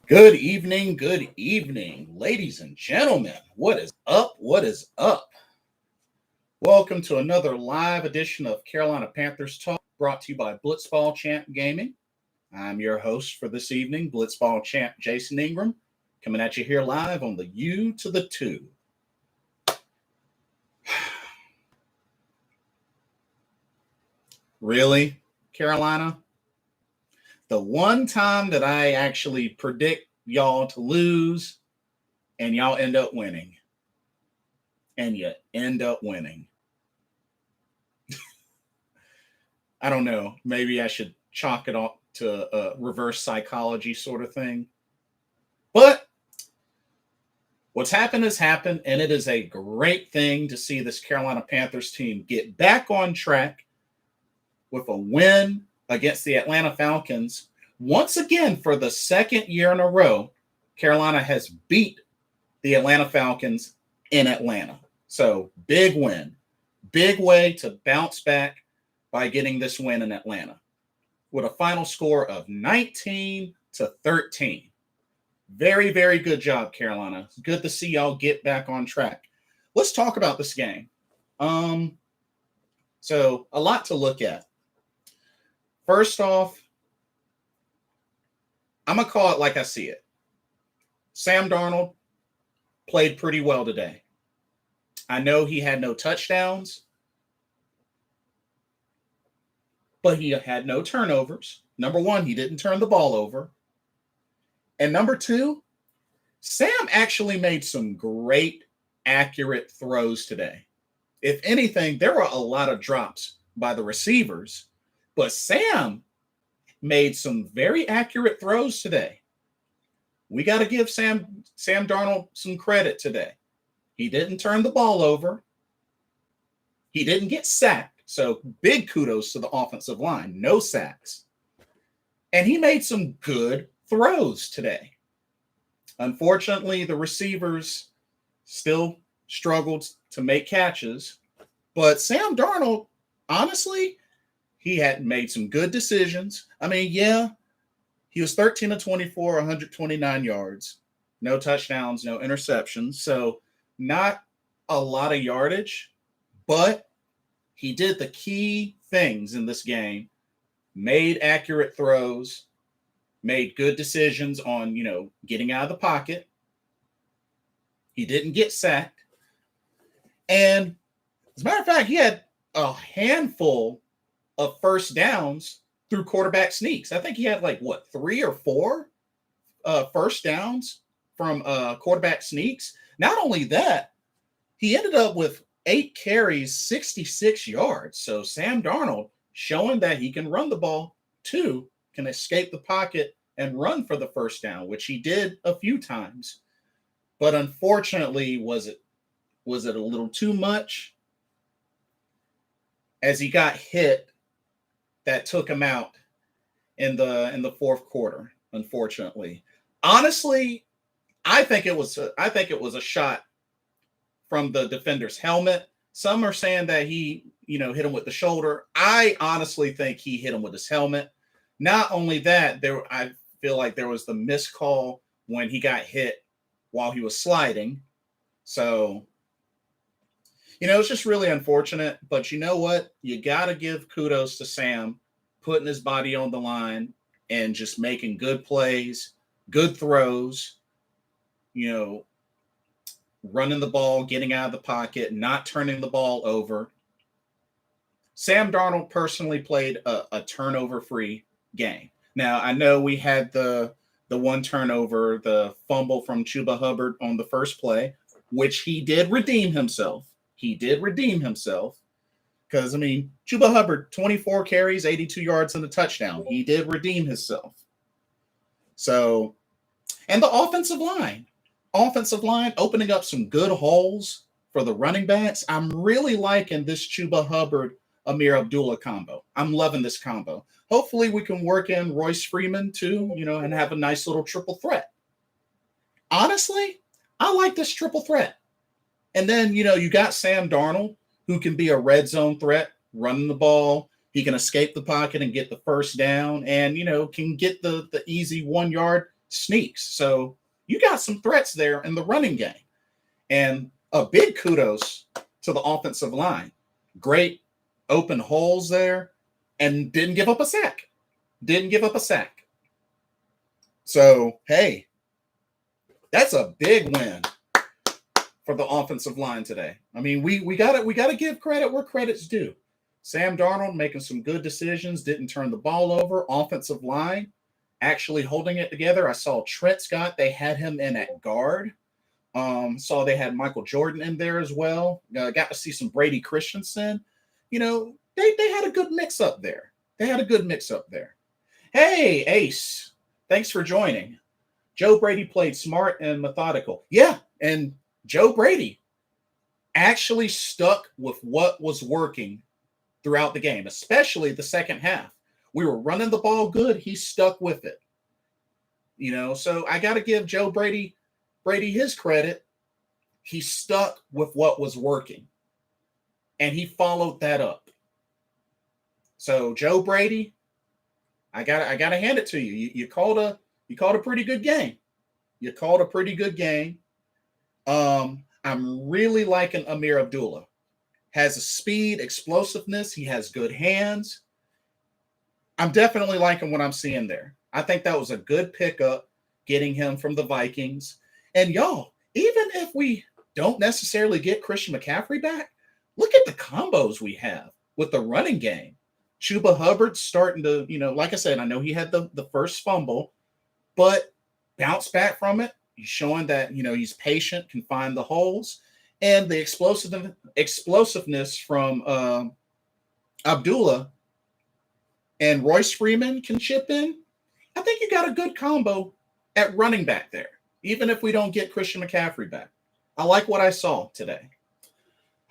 Good evening, ladies and gentlemen. What is up? What is up? Welcome to another live edition of Carolina Panthers Talk, brought to you by Blitzball Champ Gaming. I'm your host for this evening, Blitzball Champ Jason Ingram, coming at you here live on the U to the 2. Really, Carolina? The one time that I actually predict y'all to lose and y'all end up winning. And you end up winning. I don't know. Maybe I should chalk it up to a reverse psychology sort of thing. But what's happened has happened, and it is a great thing to see this Carolina Panthers team get back on track with a win against the Atlanta Falcons. Once again, for the second year in a row, Carolina has beat the Atlanta Falcons in Atlanta. So big win, big way to bounce back by getting this win in Atlanta with a final score of 19-13. Very, very good job, Carolina. It's good to see y'all get back on track. Let's talk about this game. So a lot to look at. First off, I'm going to call it like I see it. Sam Darnold played pretty well today. I know he had no touchdowns, but he had no turnovers. Number one, he didn't turn the ball over. And number two, Sam actually made some great, accurate throws today. If anything, there were a lot of drops by the receivers, but Sam made some very accurate throws today. We got to give Sam Darnold some credit today. He didn't turn the ball over. He didn't get sacked. So big kudos to the offensive line. No sacks. And he made some good throws today. Unfortunately, the receivers still struggled to make catches. But Sam Darnold, honestly, he had made some good decisions. I mean, yeah, he was 13 of 24, 129 yards. No touchdowns, no interceptions. So not a lot of yardage, but he did the key things in this game. Made accurate throws, made good decisions on, getting out of the pocket. He didn't get sacked. And as a matter of fact, he had a handful of first downs through quarterback sneaks. I think he had 3 or 4 first downs from quarterback sneaks. Not only that, he ended up with 8 carries, 66 yards. So Sam Darnold showing that he can run the ball too, can escape the pocket and run for the first down, which he did a few times. But unfortunately, was it a little too much? As he got hit, that took him out in the fourth quarter, unfortunately. Honestly, I think it was a shot from the defender's helmet. Some are saying that he, hit him with the shoulder. I honestly think he hit him with his helmet. Not only that, I feel like there was the missed call when he got hit while he was sliding. So, it's just really unfortunate. But you know what? You got to give kudos to Sam putting his body on the line and just making good plays, good throws, running the ball, getting out of the pocket, not turning the ball over. Sam Darnold personally played a turnover-free game. Now, I know we had the one turnover, the fumble from Chuba Hubbard on the first play, which he did redeem himself. Because, Chuba Hubbard, 24 carries, 82 yards, and a touchdown. He did redeem himself. So, and the offensive line opening up some good holes for the running backs. I'm really liking this Chuba Hubbard, Amir Abdullah combo. I'm loving this combo. Hopefully we can work in Royce Freeman too, and have a nice little triple threat. Honestly, I like this triple threat. And then, you got Sam Darnold, who can be a red zone threat, running the ball. He can escape the pocket and get the first down and, can get the easy 1 yard sneaks. So you got some threats there in the running game. And a big kudos to the offensive line. Great open holes there and didn't give up a sack. Didn't give up a sack. So, hey, that's a big win for the offensive line today. I mean, we gotta give credit where credit's due. Sam Darnold making some good decisions, didn't turn the ball over. Offensive line actually holding it together. I saw Trent Scott, they had him in at guard. Saw they had Michael Jordan in there as well. Got to see some Brady Christensen. You know, they had a good mix up there. Hey, Ace, thanks for joining. Joe Brady played smart and methodical. Yeah, and Joe Brady actually stuck with what was working throughout the game, especially the second half. We were running the ball good. He stuck with it. You know, so I got to give Joe Brady his credit. He stuck with what was working, and he followed that up. So Joe Brady, I gotta hand it to you. You called a pretty good game. You called a pretty good game. I'm really liking Amir Abdullah. Has a speed, explosiveness. He has good hands. I'm definitely liking what I'm seeing there. I think that was a good pickup, getting him from the Vikings. And y'all, even if we don't necessarily get Christian McCaffrey back, look at the combos we have with the running game. Chuba Hubbard's starting to, you know, like I said, I know he had the first fumble, but bounce back from it. He's showing that, you know, he's patient, can find the holes. And the explosiveness from Abdullah and Royce Freeman can chip in. I think you got a good combo at running back there, even if we don't get Christian McCaffrey back. I like what I saw today.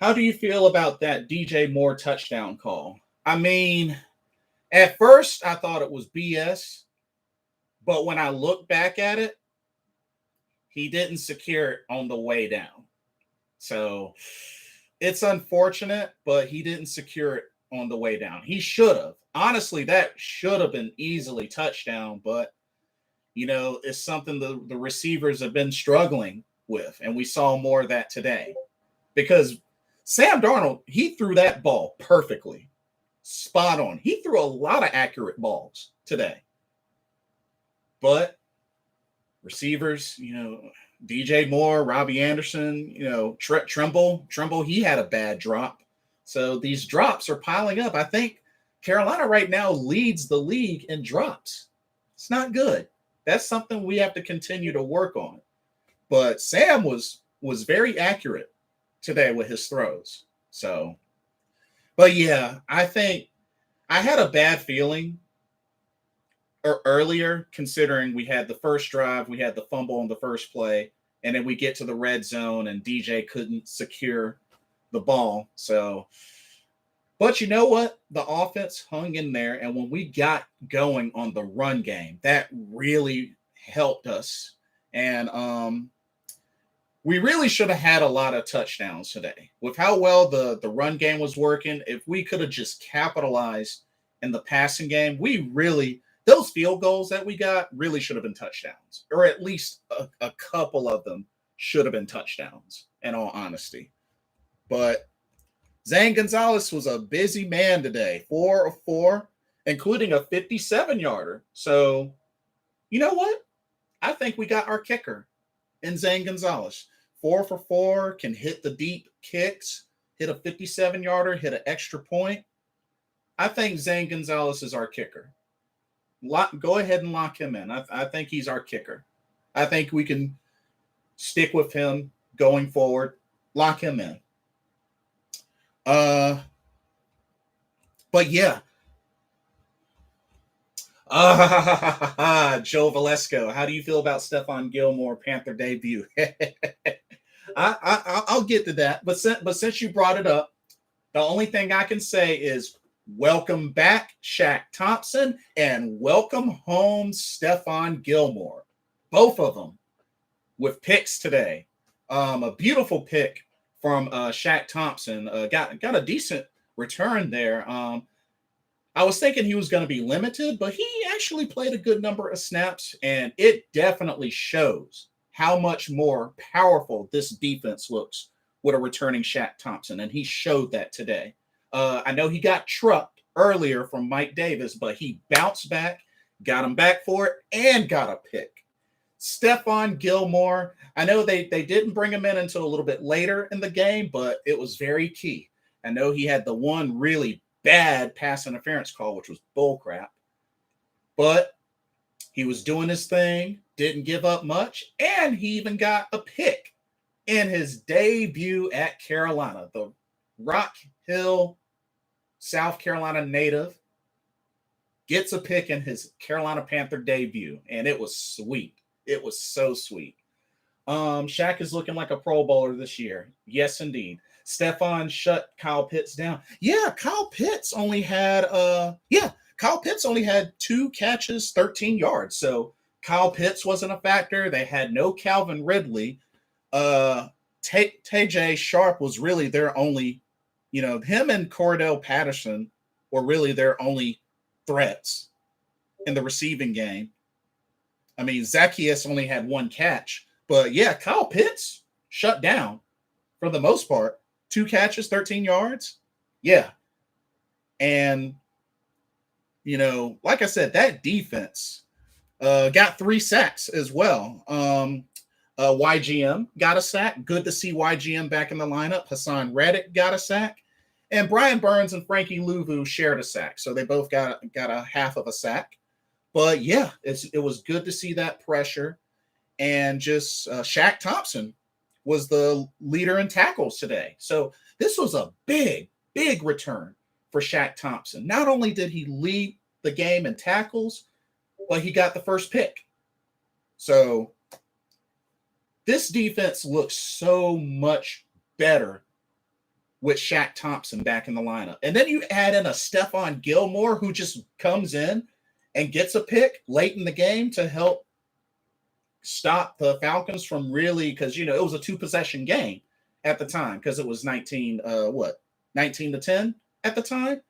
How do you feel about that DJ Moore touchdown call? I mean, at first I thought it was BS, but when I look back at it, he didn't secure it on the way down. So it's unfortunate, but he didn't secure it on the way down. He should have. Honestly, that should have been easily touchdown, but, you know, it's something the receivers have been struggling with, and we saw more of that today. Because Sam Darnold, he threw that ball perfectly. Spot on. He threw a lot of accurate balls today. But receivers, you know, DJ Moore, Robbie Anderson, you know, Tremble, he had a bad drop. So these drops are piling up. I think Carolina right now leads the league in drops. It's not good. That's something we have to continue to work on. But Sam was very accurate today with his throws. So, but yeah, I think I had a bad feeling earlier, considering we had the first drive, we had the fumble on the first play, and then we get to the red zone and DJ couldn't secure the ball. So, but you know what? The offense hung in there, and when we got going on the run game, that really helped us. And we really should have had a lot of touchdowns today. With how well the run game was working, if we could have just capitalized in the passing game, those field goals that we got really should have been touchdowns, or at least a couple of them should have been touchdowns, in all honesty. But Zane Gonzalez was a busy man today, 4 of 4, including a 57-yarder. So, you know what? I think we got our kicker in Zane Gonzalez. 4 for 4, can hit the deep kicks, hit a 57-yarder, hit an extra point. I think Zane Gonzalez is our kicker. Go ahead and lock him in. I think he's our kicker. I think we can stick with him going forward. Lock him in. But yeah. Joe Valesco, how do you feel about Stephon Gilmore Panther debut? I'll get to that. But since you brought it up, the only thing I can say is welcome back, Shaq Thompson, and welcome home, Stephon Gilmore. Both of them with picks today. A beautiful pick from Shaq Thompson. Got a decent return there. I was thinking he was going to be limited, but he actually played a good number of snaps, and it definitely shows how much more powerful this defense looks with a returning Shaq Thompson, and he showed that today. I know he got trucked earlier from Mike Davis, but he bounced back, got him back for it, and got a pick. Stephon Gilmore, I know they didn't bring him in until a little bit later in the game, but it was very key. I know he had the one really bad pass interference call, which was bullcrap, but he was doing his thing, didn't give up much, and he even got a pick in his debut at Carolina. The Rock Hill, South Carolina native gets a pick in his Carolina Panther debut, and it was sweet. It was so sweet. Shaq is looking like a Pro Bowler this year. Yes, indeed. Stephon shut Kyle Pitts down. Kyle Pitts only had 2 catches, 13 yards. So Kyle Pitts wasn't a factor. They had no Calvin Ridley. TJ Sharp was really their only, him and Cordell Patterson were really their only threats in the receiving game. I mean, Zacchaeus only had 1 catch, but Kyle Pitts shut down for the most part. 2 catches, 13 yards. Yeah. And, like I said, that defense got 3 sacks as well. YGM got a sack. Good to see YGM back in the lineup. Hassan Reddick got a sack. And Brian Burns and Frankie Louvu shared a sack. So they both got a half of a sack. But, it was good to see that pressure. And just Shaq Thompson was the leader in tackles today. So this was a big, big return for Shaq Thompson. Not only did he lead the game in tackles, but he got the first pick. So this defense looks so much better with Shaq Thompson back in the lineup. And then you add in a Stephon Gilmore who just comes in and gets a pick late in the game to help stop the Falcons from really, because it was a 2-possession game at the time, because it was 19 to 10 at the time.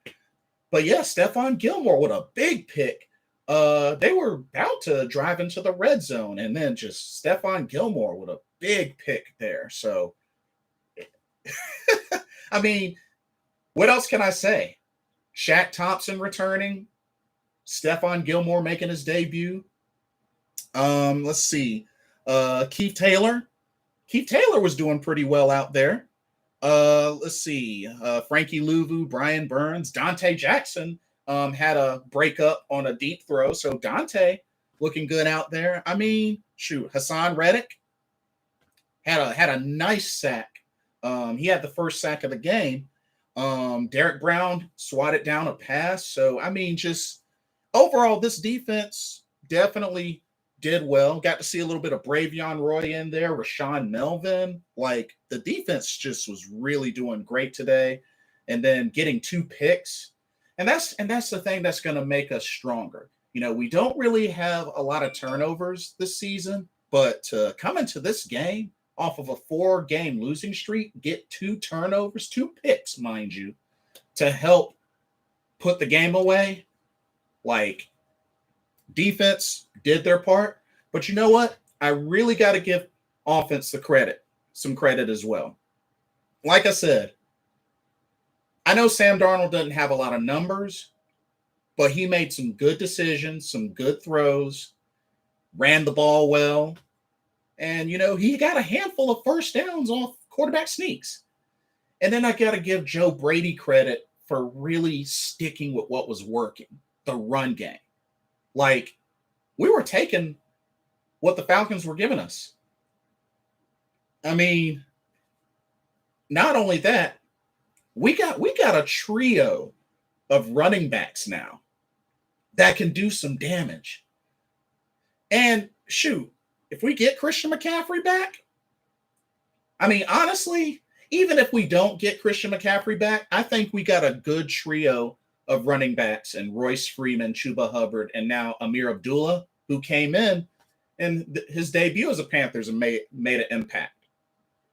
But Stephon Gilmore with a big pick. They were about to drive into the red zone, and then just Stephon Gilmore with a big pick there. So I mean, what else can I say? Shaq Thompson returning, Stephon Gilmore making his debut. Let's see. Keith Taylor. Keith Taylor was doing pretty well out there. Let's see. Frankie Louvu, Brian Burns, Dante Jackson had a breakup on a deep throw. So Dante looking good out there. I mean, shoot, Hassan Reddick had a nice sack. He had the first sack of the game. Derek Brown swatted down a pass. So, I mean, just overall, this defense definitely did well. Got to see a little bit of Bravion Roy in there, Rashawn Melvin. Like, the defense just was really doing great today. And then getting 2 picks. And that's the thing that's going to make us stronger. We don't really have a lot of turnovers this season, but to come into this game off of a 4-game losing streak, get 2 turnovers, 2 picks, mind you, to help put the game away, like, defense did their part. But you know what? I really got to give offense some credit as well. Like I said, I know Sam Darnold doesn't have a lot of numbers, but he made some good decisions, some good throws, ran the ball well. And, he got a handful of first downs off quarterback sneaks. And then I got to give Joe Brady credit for really sticking with what was working, the run game. Like, we were taking what the Falcons were giving us. I mean, not only that, we got a trio of running backs now that can do some damage. And shoot, if we get Christian McCaffrey back, I mean, honestly, even if we don't get Christian McCaffrey back, I think we got a good trio of running backs and Royce Freeman, Chuba Hubbard, and now Amir Abdullah, who came in and his debut as a Panthers and made an impact.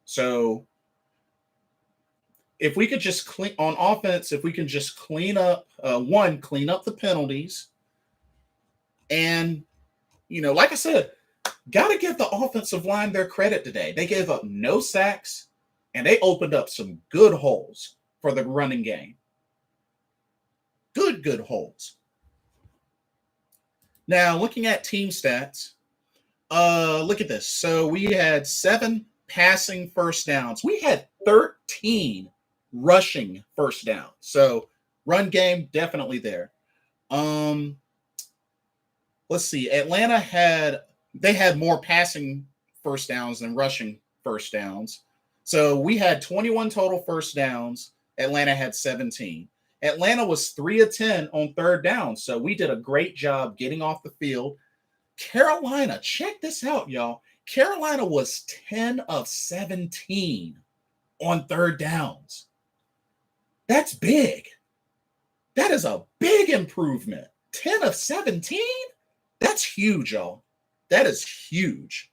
So if we could just clean on offense, if we can just clean up clean up the penalties, and like I said, got to give the offensive line their credit today. They gave up no sacks, and they opened up some good holes for the running game. Good holes. Now, looking at team stats, look at this. So we had 7 passing first downs. We had 13 rushing first downs. So run game definitely there. Let's see. Atlanta had more passing first downs than rushing first downs. So we had 21 total first downs. Atlanta had 17. Atlanta was 3 of 10 on third down. So we did a great job getting off the field. Carolina, check this out, y'all. Carolina was 10 of 17 on third downs. That's big. That is a big improvement. 10 of 17? That's huge, y'all. That is huge.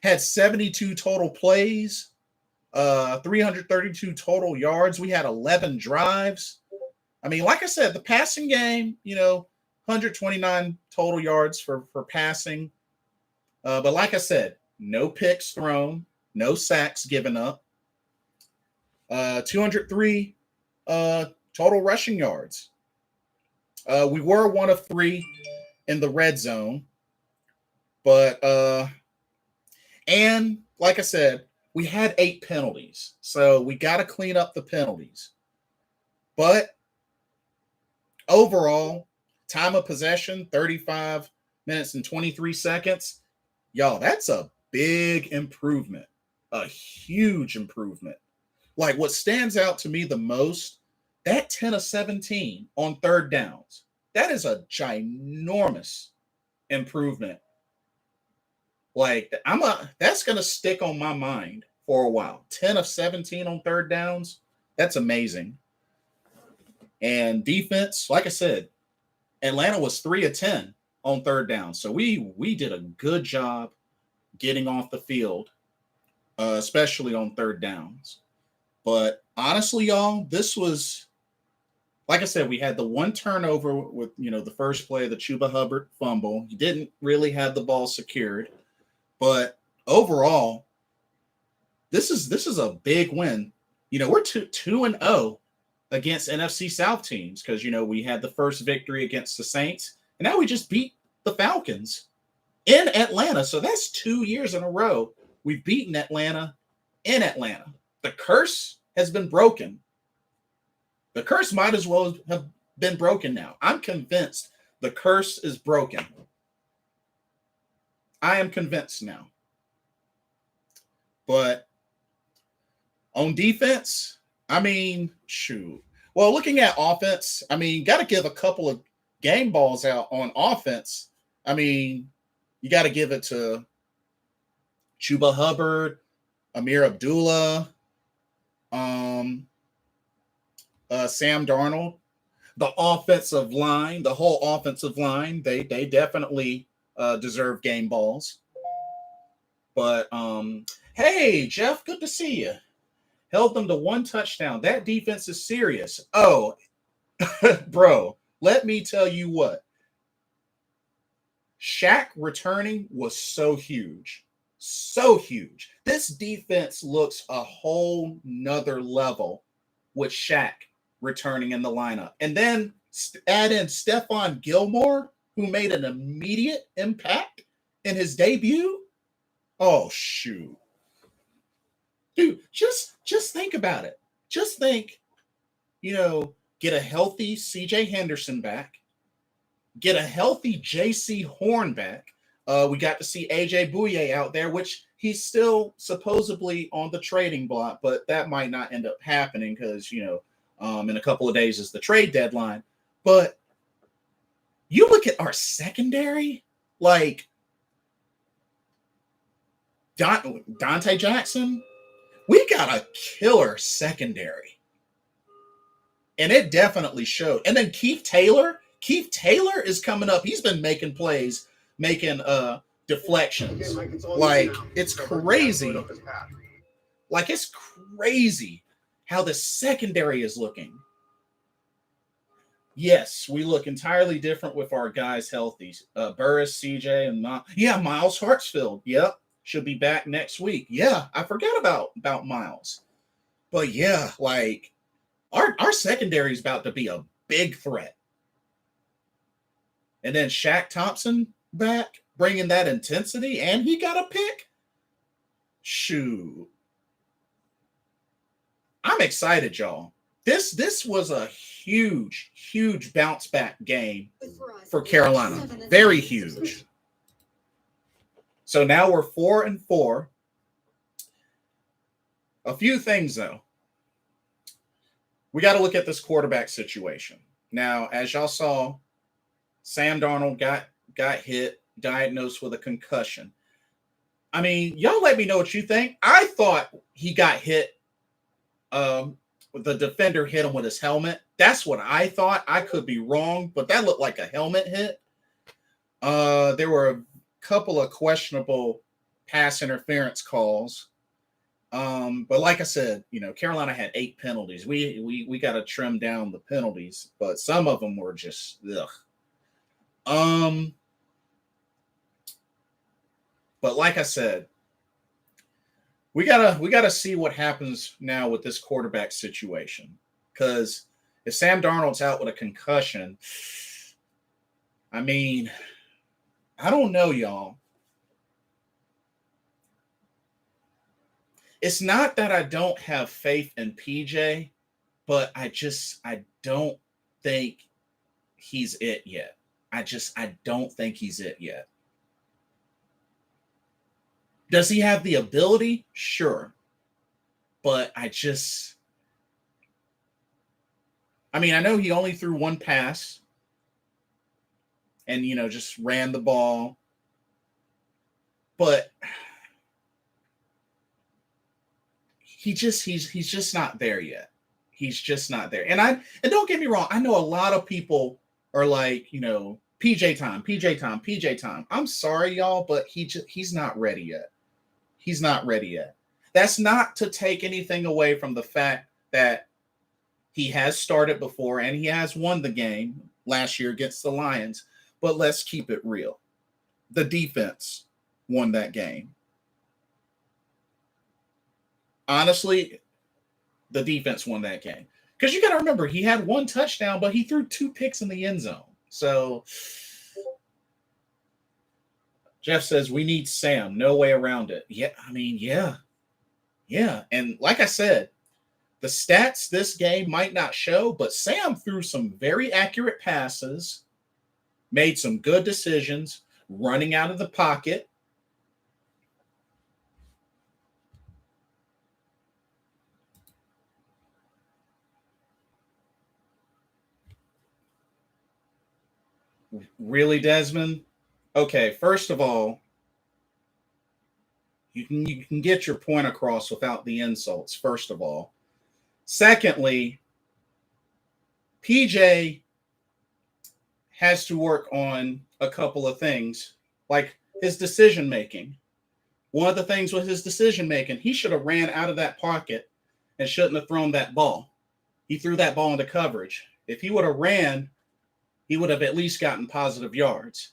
Had 72 total plays, 332 total yards. We had 11 drives. I mean, like I said, the passing game, 129 total yards for passing. But like I said, no picks thrown, no sacks given up. 203 total rushing yards. We were 1 of 3 in the red zone. But, and like I said, we had 8 penalties. So we got to clean up the penalties. But overall, time of possession, 35 minutes and 23 seconds. Y'all, that's a big improvement, a huge improvement. Like what stands out to me the most, that 10 of 17 on third downs, that is a ginormous improvement. Like that's going to stick on my mind for a while. 10 of 17 on third downs, that's amazing. And defense, like I said, Atlanta was 3 of 10 on third down. So we did a good job getting off the field, especially on third downs. But honestly, y'all, this was, like I said, we had the 1 turnover with, the first play of the Chuba Hubbard fumble. He didn't really have the ball secured. But overall, this is a big win. We're 2-0 against NFC South teams because, we had the first victory against the Saints. And now we just beat the Falcons in Atlanta. So that's 2 years in a row we've beaten Atlanta in Atlanta. The curse has been broken. The curse might as well have been broken now. I'm convinced the curse is broken. I am convinced now. But on defense, I mean, shoot. Well, looking at offense, I mean, got to give a couple of game balls out on offense. I mean, you got to give it to Chuba Hubbard, Amir Abdullah, Sam Darnold. The offensive line, the whole offensive line, they definitely deserve game balls. But hey, Jeff, good to see you. Held them to 1 touchdown. That defense is serious. Oh, bro, let me tell you what. Shaq returning was so huge. So huge. This defense looks a whole nother level with Shaq returning in the lineup. And then add in Stephon Gilmore, who made an immediate impact in his debut. Oh, shoot. Dude, just think about it. Just think, get a healthy CJ Henderson back, get a healthy JC Horn back. We got to see AJ Bouye out there, which he's still supposedly on the trading block, but that might not end up happening because, in a couple of days is the trade deadline. But you look at our secondary, like Dante Jackson, we got a killer secondary. And it definitely showed. And then Keith Taylor is coming up. He's been making plays, making deflections. Like, it's crazy. Like, it's crazy how the secondary is looking. Yes, we look entirely different with our guys healthy. Burris, CJ, and Miles Hartsfield. Yep, should be back next week. Yeah, I forgot about Miles. But yeah, like our secondary is about to be a big threat. And then Shaq Thompson back, bringing that intensity, and he got a pick. Shoot. I'm excited, y'all. This was a huge bounce back game for Carolina. Very huge. So now we're 4-4. A few things though. We got to look at this quarterback situation. Now, as y'all saw, Sam Darnold got hit, diagnosed with a concussion. I mean, y'all let me know what you think. I thought he got hit. The defender hit him with his helmet. That's what I thought. I could be wrong, but that looked like a helmet hit. There were a couple of questionable pass interference calls. But like I said, Carolina had 8 penalties. We got to trim down the penalties, but some of them were just ugh. But like I said, we gotta see what happens now with this quarterback situation. Because if Sam Darnold's out with a concussion, I mean, I don't know, y'all. It's not that I don't have faith in PJ, but I don't think he's it yet. I don't think he's it yet. Does he have the ability? Sure. But I know he only threw one pass and, just ran the ball. But he's just not there yet. He's just not there. And don't get me wrong, I know a lot of people are like, PJ time. I'm sorry, y'all, but he's not ready yet. He's not ready yet. That's not to take anything away from the fact that he has started before and he has won the game last year against the Lions. But let's keep it real. The defense won that game. Honestly, the defense won that game. Because you got to remember, he had 1 touchdown, but he threw 2 picks in the end zone. So Jeff says, we need Sam. No way around it. Yeah. And like I said, the stats this game might not show, but Sam threw some very accurate passes, made some good decisions, running out of the pocket. Really, Desmond? Okay, first of all, you can get your point across without the insults, first of all. Secondly, PJ has to work on a couple of things, like his decision making. One of the things with his decision making, he should have ran out of that pocket and shouldn't have thrown that ball. He threw that ball into coverage. If he would have ran, he would have at least gotten positive yards.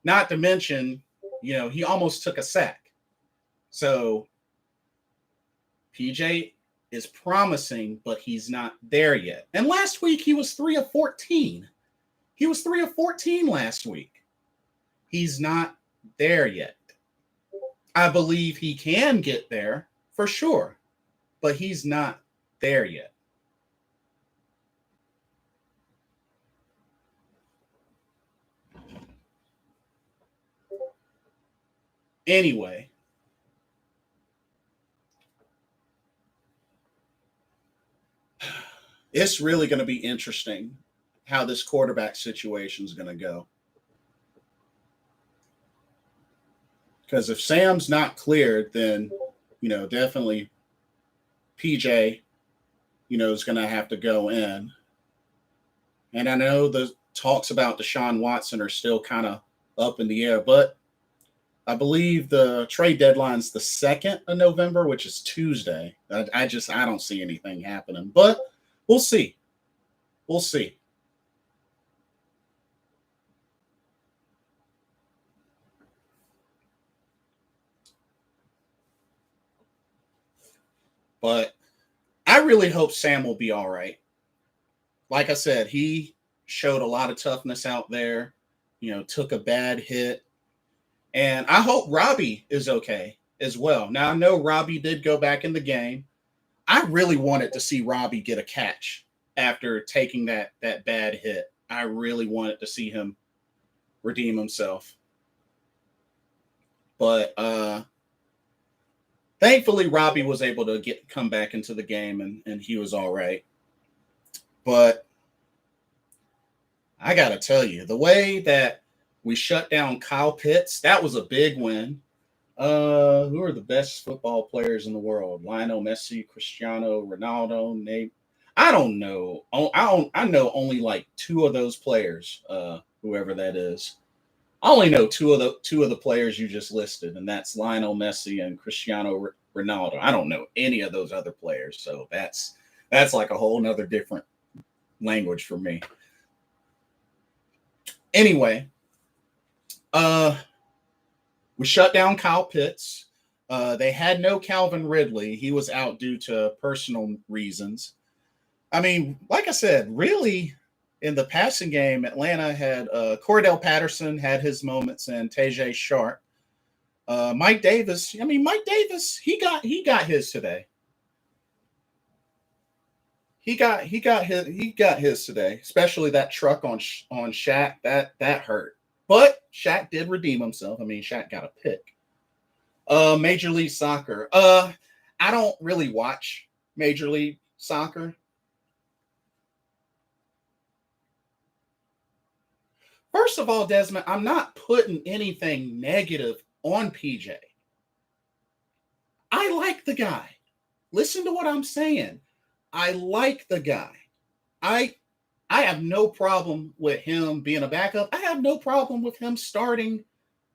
Not to mention, he almost took a sack. So PJ is promising, but he's not there yet. And last week he was 3 of 14. He was 3 of 14 last week. He's not there yet. I believe he can get there for sure, but he's not there yet. Anyway, it's really going to be interesting how this quarterback situation is going to go. Because if Sam's not cleared, then, definitely PJ, is going to have to go in. And I know the talks about Deshaun Watson are still kind of up in the air, but I believe the trade deadline's the 2nd of November, which is Tuesday. I don't see anything happening, but we'll see. We'll see. But I really hope Sam will be all right. Like I said, he showed a lot of toughness out there, took a bad hit. And I hope Robbie is okay as well. Now, I know Robbie did go back in the game. I really wanted to see Robbie get a catch after taking that bad hit. I really wanted to see him redeem himself. But thankfully, Robbie was able to come back into the game, and he was all right. But I got to tell you, the way that we shut down Kyle Pitts, that was a big win. Who are the best football players in the world? Lionel Messi, Cristiano Ronaldo, Nate. I don't know. I know only like 2 of those players, whoever that is. I only know two of the players you just listed, and that's Lionel Messi and Cristiano Ronaldo. I don't know any of those other players, so that's like a whole nother different language for me. Anyway, we shut down Kyle Pitts. They had no Calvin Ridley. He was out due to personal reasons. I mean, like I said, really, in the passing game, Atlanta had Cordell Patterson had his moments, and Tajay Sharp. Mike Davis. I mean, Mike Davis. He got his today. He got his today. Especially that truck on Shaq. That hurt. But Shaq did redeem himself. I mean, Shaq got a pick. Major League Soccer. I don't really watch Major League Soccer. First of all, Desmond, I'm not putting anything negative on PJ. I like the guy. Listen to what I'm saying. I like the guy. I have no problem with him being a backup. I have no problem with him starting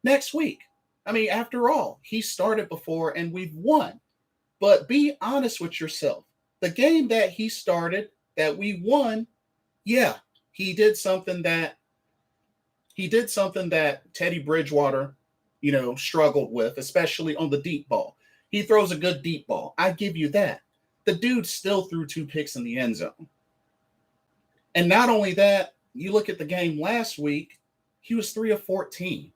next week. I mean, after all, he started before and we've won. But be honest with yourself. The game that he started, that we won, yeah, he did something that Teddy Bridgewater, struggled with, especially on the deep ball. He throws a good deep ball. I give you that. The dude still threw 2 picks in the end zone. And not only that, you look at the game last week, he was 3 of 14.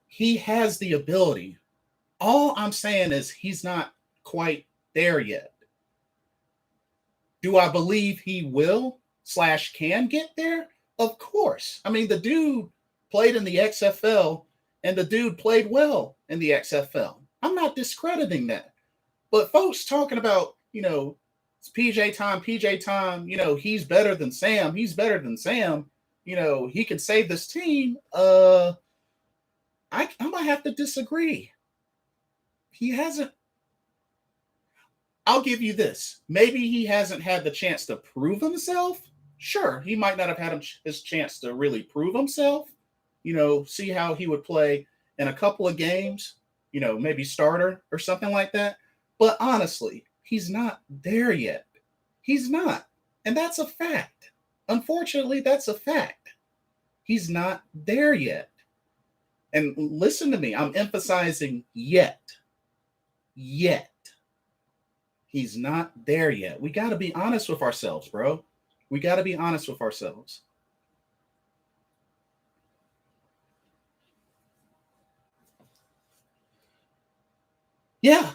He has the ability. All I'm saying is he's not quite there yet. Do I believe he will / can get there? Of course. I mean, the dude played in the XFL, and the dude played well in the XFL. I'm not discrediting that. But folks talking about, it's PJ time, he's better than Sam. He can save this team. I might have to disagree. He hasn't. I'll give you this. Maybe he hasn't had the chance to prove himself. Sure, he might not have had his chance to really prove himself. See how he would play in a couple of games, maybe starter or something like that. But honestly, he's not there yet. He's not. And that's a fact. Unfortunately, that's a fact. He's not there yet. And listen to me, I'm emphasizing yet. Yet. He's not there yet. We got to be honest with ourselves, bro. We got to be honest with ourselves. Yeah.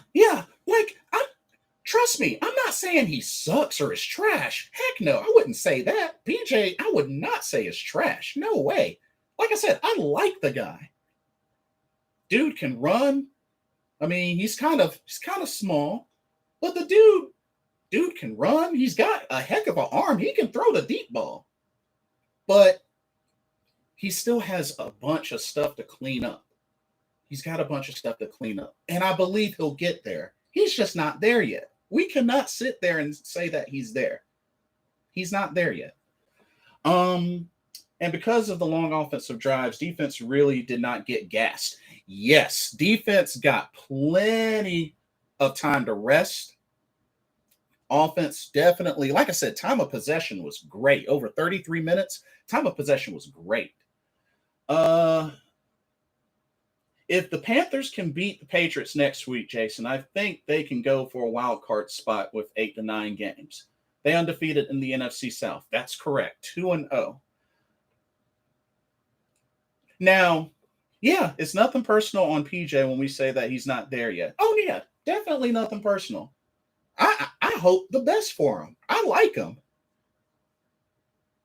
Like, trust me, I'm not saying he sucks or is trash. Heck no, I wouldn't say that. PJ, I would not say is trash. No way. Like I said, I like the guy. Dude can run. I mean, he's kind of small, but the dude can run. He's got a heck of an arm. He can throw the deep ball. But he still has a bunch of stuff to clean up. He's got a bunch of stuff to clean up. And I believe he'll get there. He's just not there yet. We cannot sit there and say that he's there. He's not there yet. And And because of the long offensive drives, defense really did not get gassed. Yes, defense got plenty of time to rest. Offense definitely, like I said, time of possession was great. Over 33 minutes, time of possession was great. If the Panthers can beat the Patriots next week, Jason, I think they can go for a wild card spot with 8 to 9 games. They undefeated in the NFC South. That's correct. 2-0. Now, yeah, it's nothing personal on PJ when we say that he's not there yet. Oh, yeah, definitely nothing personal. I hope the best for him. I like him.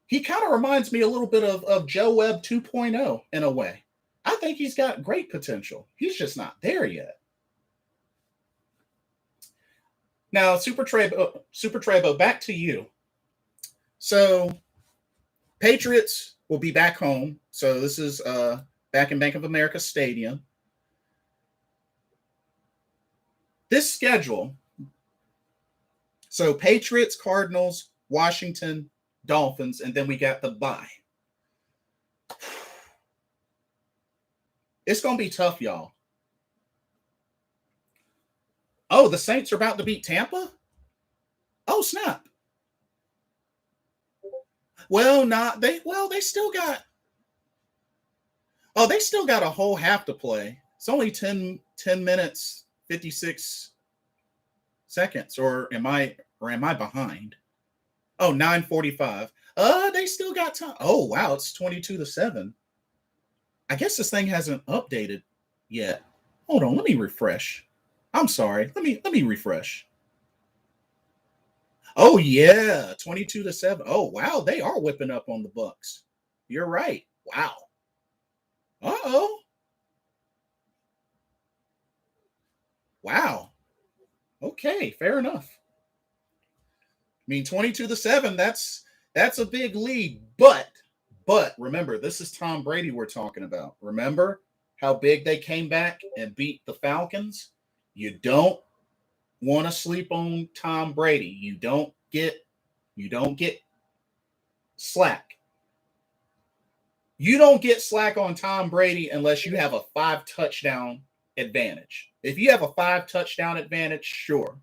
He kind of reminds me a little bit of Joe Webb 2.0 in a way. I think he's got great potential. He's just not there yet. Now, Super Trebo, back to you. So, Patriots will be back home. So, this is back in Bank of America Stadium. This schedule, so Patriots, Cardinals, Washington, Dolphins, and then we got the bye. It's going to be tough, y'all. Oh, the Saints are about to beat Tampa? Oh, snap. Well, they still got a whole half to play. It's only 10 minutes, 56 seconds, or am I behind? Oh, 9:45. They still got time. Oh, wow, it's 22-7. I guess this thing hasn't updated yet. Hold on, let me refresh. I'm sorry. Let me refresh. Oh yeah, 22-7. Oh wow, they are whipping up on the Bucks. You're right. Wow. Uh-oh. Wow. Okay, fair enough. I mean, 22-7, that's a big lead, but remember, this is Tom Brady we're talking about. Remember how big they came back and beat the Falcons? You don't want to sleep on Tom Brady. You don't get slack. You don't get slack on Tom Brady unless you have a 5-touchdown advantage. If you have a 5-touchdown advantage, sure.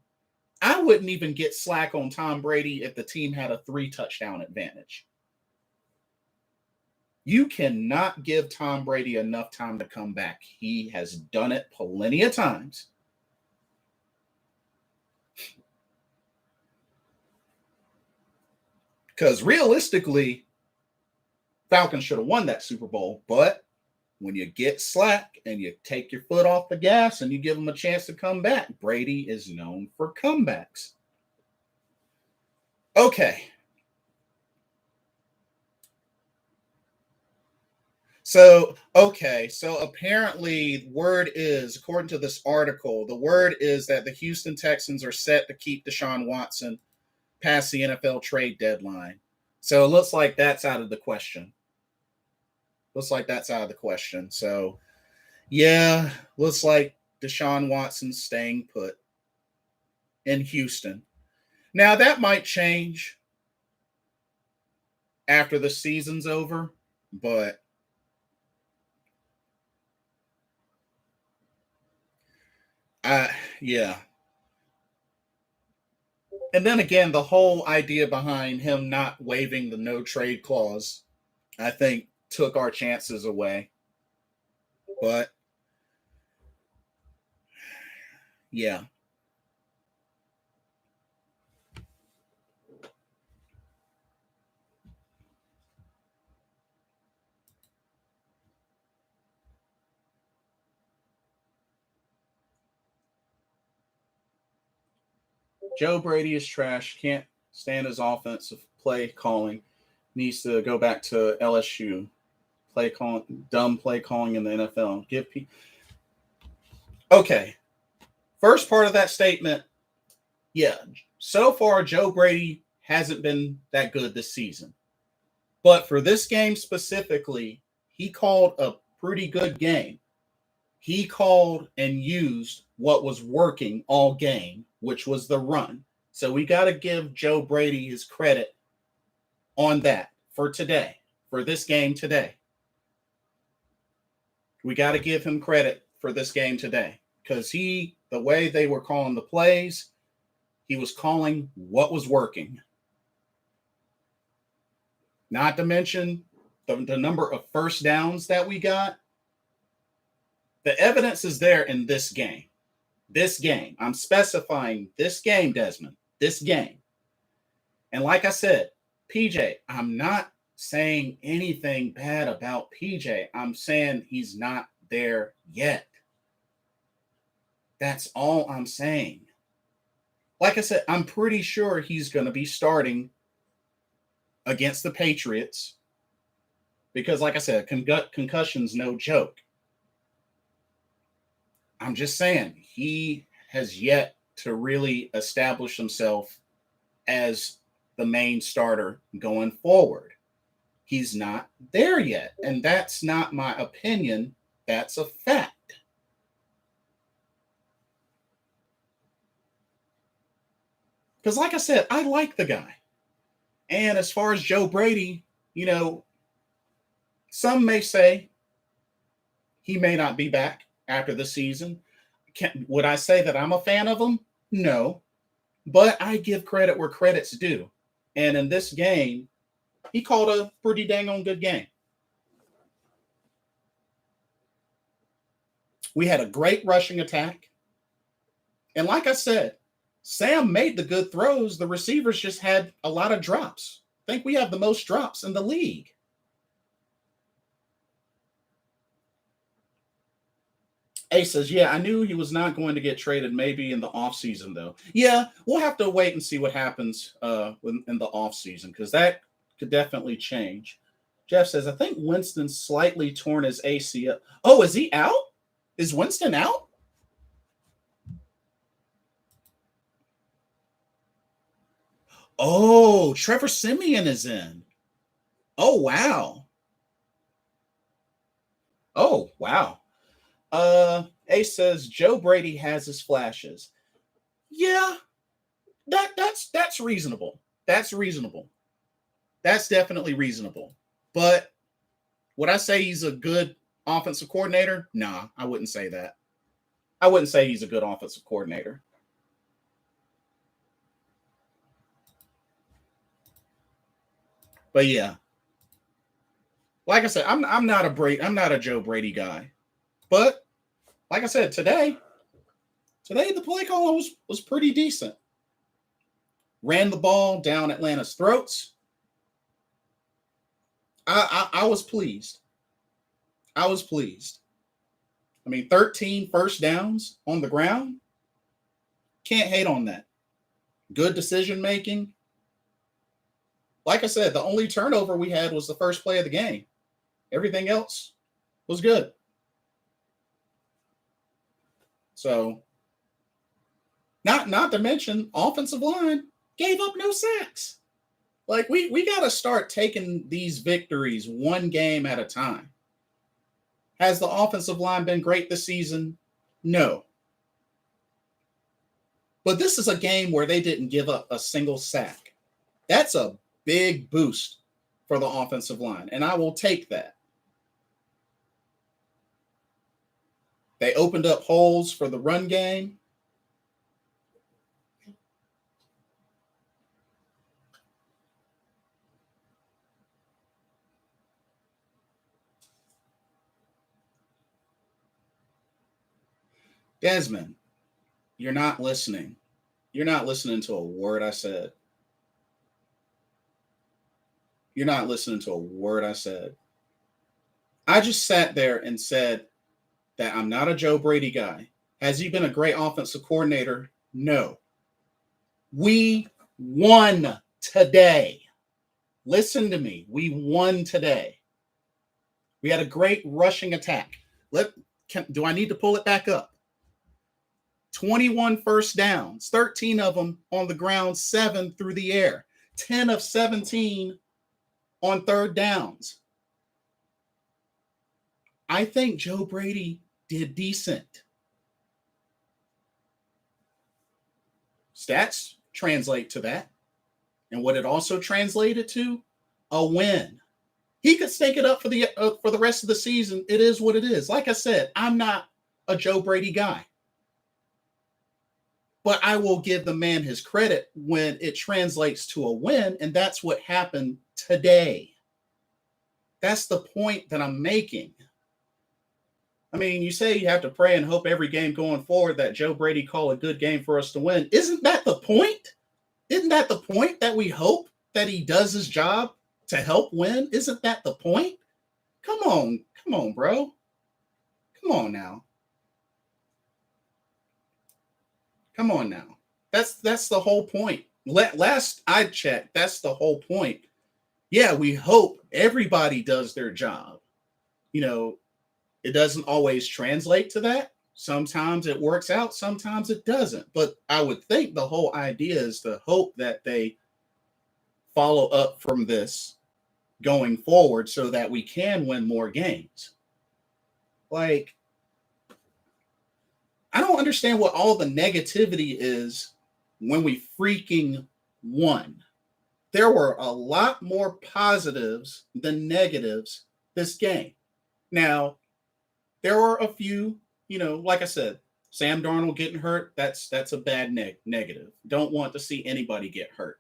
I wouldn't even get slack on Tom Brady if the team had a 3-touchdown advantage. You cannot give Tom Brady enough time to come back. He has done it plenty of times. Because realistically, Falcons should have won that Super Bowl. But when you get slack and you take your foot off the gas and you give them a chance to come back, Brady is known for comebacks. Okay. So apparently word is, according to this article, the word is that the Houston Texans are set to keep Deshaun Watson past the NFL trade deadline. So it looks like that's out of the question. So, yeah, looks like Deshaun Watson's staying put in Houston. Now, that might change after the season's over, but yeah. And then again, the whole idea behind him not waiving the no trade clause, I think, took our chances away. But yeah. Joe Brady is trash. Can't stand his offensive play calling. Needs to go back to LSU. Dumb play calling in the NFL. Okay. First part of that statement, yeah. So far, Joe Brady hasn't been that good this season. But for this game specifically, he called a pretty good game. He called and used what was working all game, which was the run. So we got to give Joe Brady his credit on that for today. for this game today. We got to give him credit for this game today because the way they were calling the plays, he was calling what was working. Not to mention the number of first downs that we got. The evidence is there in this game. This game. I'm specifying this game, Desmond. This game. And like I said, PJ, I'm not saying anything bad about PJ. I'm saying he's not there yet. That's all I'm saying. Like I said, I'm pretty sure he's going to be starting against the Patriots because, like I said, concussion's no joke. I'm just saying he has yet to really establish himself as the main starter going forward. He's not there yet. And that's not my opinion. That's a fact. Because like I said, I like the guy. And as far as Joe Brady, you know, some may say he may not be back after the season. Would I say that I'm a fan of him? No. But I give credit where credit's due. And in this game, he called a pretty dang on good game. We had a great rushing attack. And like I said, Sam made the good throws. The receivers just had a lot of drops. I think we have the most drops in the league. Ace says, yeah, I knew he was not going to get traded maybe in the offseason, though. Yeah, we'll have to wait and see what happens in the offseason because that could definitely change. Jeff says, I think Winston slightly torn his ACL. Oh, is he out? Is Winston out? Oh, Trevor Siemian is in. Oh, wow. Oh, wow. Ace says Joe Brady has his flashes. Yeah, that's reasonable. That's reasonable. That's definitely reasonable. But would I say he's a good offensive coordinator? Nah, I wouldn't say that. I wouldn't say he's a good offensive coordinator. But yeah, like I said, I'm not a Joe Brady guy. But like I said, today the play call was pretty decent. Ran the ball down Atlanta's throats. I was pleased. I was pleased. I mean, 13 first downs on the ground. Can't hate on that. Good decision making. Like I said, the only turnover we had was the first play of the game. Everything else was good. So, not to mention, offensive line gave up no sacks. Like, we got to start taking these victories one game at a time. Has the offensive line been great this season? No. But this is a game where they didn't give up a single sack. That's a big boost for the offensive line, and I will take that. They opened up holes for the run game. Desmond, you're not listening. You're not listening to a word I said. You're not listening to a word I said. I just sat there and said that I'm not a Joe Brady guy. Has he been a great offensive coordinator? No. We won today. Listen to me. We won today. We had a great rushing attack. Do I need to pull it back up? 21 first downs, 13 of them on the ground, 7 through the air, 10 of 17 on third downs. I think Joe Brady did decent. Stats translate to that. And what it also translated to, a win. He could stake it up for the rest of the season. It is what it is. Like I said, I'm not a Joe Brady guy, but I will give the man his credit when it translates to a win, and that's what happened today. That's the point that I'm making. I mean, you say you have to pray and hope every game going forward that Joe Brady call a good game for us to win. Isn't that the point? Isn't that the point, that we hope that he does his job to help win? Isn't that the point? Come on, bro. Come on now. Come on now. That's the whole point. Last I checked, that's the whole point. Yeah, we hope everybody does their job. You know, it doesn't always translate to that. Sometimes it works out, sometimes it doesn't. But I would think the whole idea is to hope that they follow up from this going forward so that we can win more games. Like, I don't understand what all the negativity is when we freaking won. There were a lot more positives than negatives this game. Now, there were a few, like I said, Sam Darnold getting hurt, that's a bad negative. Don't want to see anybody get hurt.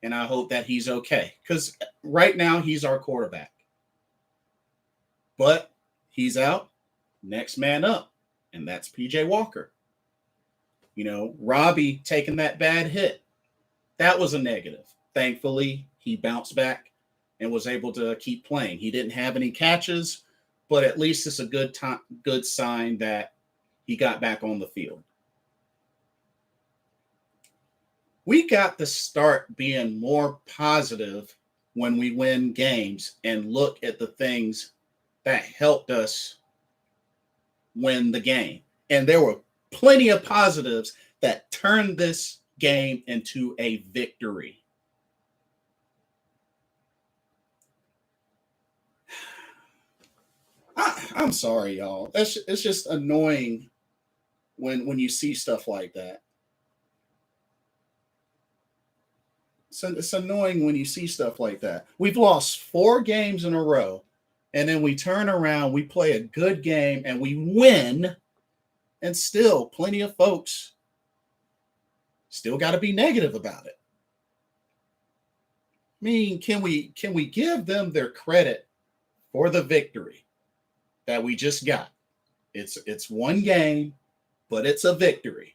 And I hope that he's okay, because right now he's our quarterback. But he's out, next man up, and that's PJ Walker. Robbie taking that bad hit, that was a negative. Thankfully, he bounced back and was able to keep playing. He didn't have any catches, but at least it's a good sign that he got back on the field. We got to start being more positive when we win games and look at the things that helped us win the game. And there were plenty of positives that turned this game into a victory. I'm sorry, y'all. It's just annoying when you see stuff like that. So it's annoying when you see stuff like that. We've lost 4 games in a row, and then we turn around, we play a good game, and we win, and still plenty of folks still got to be negative about it. I mean, can we give them their credit for the victory that we just got? It's one game, but it's a victory.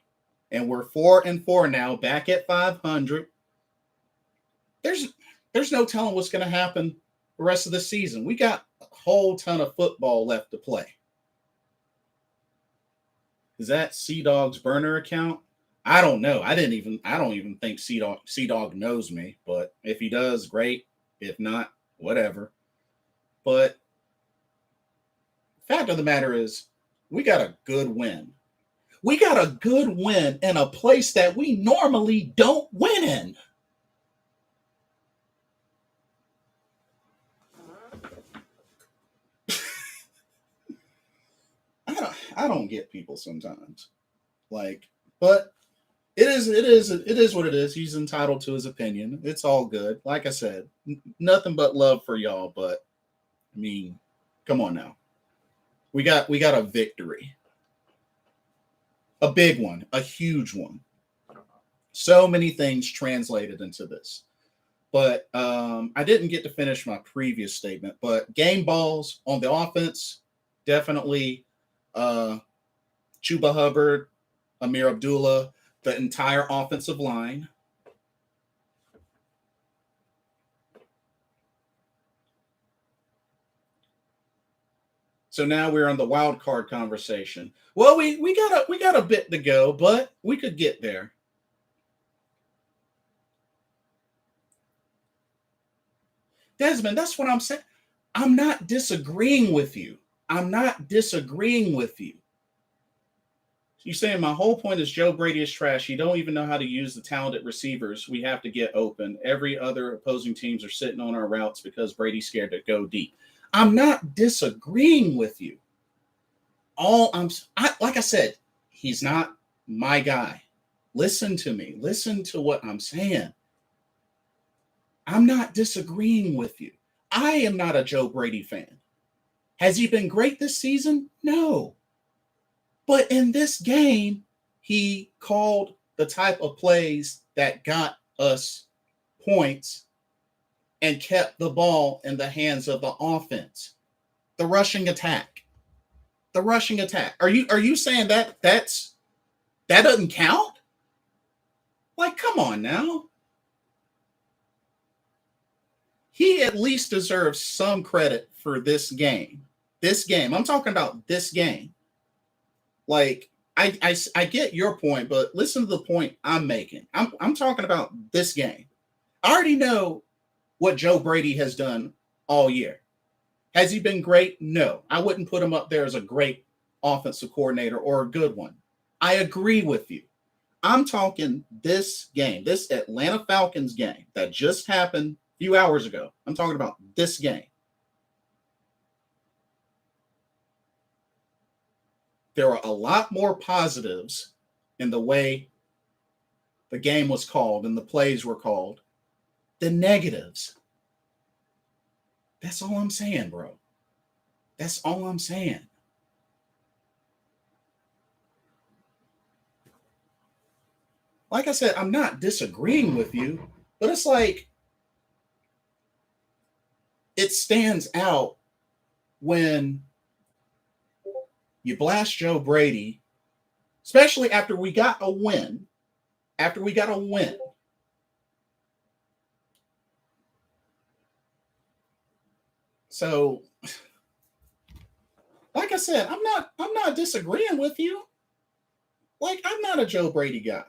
And we're 4-4 now, back at 500. There's no telling what's going to happen the rest of the season. We got a whole ton of football left to play. Is that Sea-Dog's burner account? I don't know. I don't even think Sea-Dog knows me, but if he does, great. If not, whatever. But fact of the matter is, we got a good win. We got a good win in a place that we normally don't win in. I don't get people sometimes. But it is what it is. He's entitled to his opinion. It's all good. Like I said, nothing but love for y'all, but I mean, come on now. We got a victory. A big one, a huge one. So many things translated into this. But I didn't get to finish my previous statement, but game balls on the offense, definitely Chuba Hubbard, Amir Abdullah, the entire offensive line. So now we're on the wild card conversation. Well, we got a bit to go, but we could get there. Desmond, that's what I'm saying. I'm not disagreeing with you. You're saying my whole point is Joe Brady is trash. You don't even know how to use the talented receivers we have to get open. Every other opposing teams are sitting on our routes because Brady's scared to go deep. I'm not disagreeing with you. Like I said, he's not my guy. Listen to me. Listen to what I'm saying. I'm not disagreeing with you. I am not a Joe Brady fan. Has he been great this season? No. But in this game, he called the type of plays that got us points and kept the ball in the hands of the offense. The rushing attack. The rushing attack. Are you saying that that doesn't count? Like, come on now. He at least deserves some credit for this game. This game. I'm talking about this game. Like, I get your point, but listen to the point I'm making. I'm talking about this game. I already know what Joe Brady has done all year. Has he been great? No. I wouldn't put him up there as a great offensive coordinator or a good one. I agree with you. I'm talking this game, this Atlanta Falcons game that just happened a few hours ago. I'm talking about this game. There are a lot more positives in the way the game was called and the plays were called than negatives. That's all I'm saying, bro. That's all I'm saying. Like I said, I'm not disagreeing with you, but it's like it stands out when you blast Joe Brady, especially after we got a win. After we got a win. So, like I said, I'm not disagreeing with you. Like, I'm not a Joe Brady guy.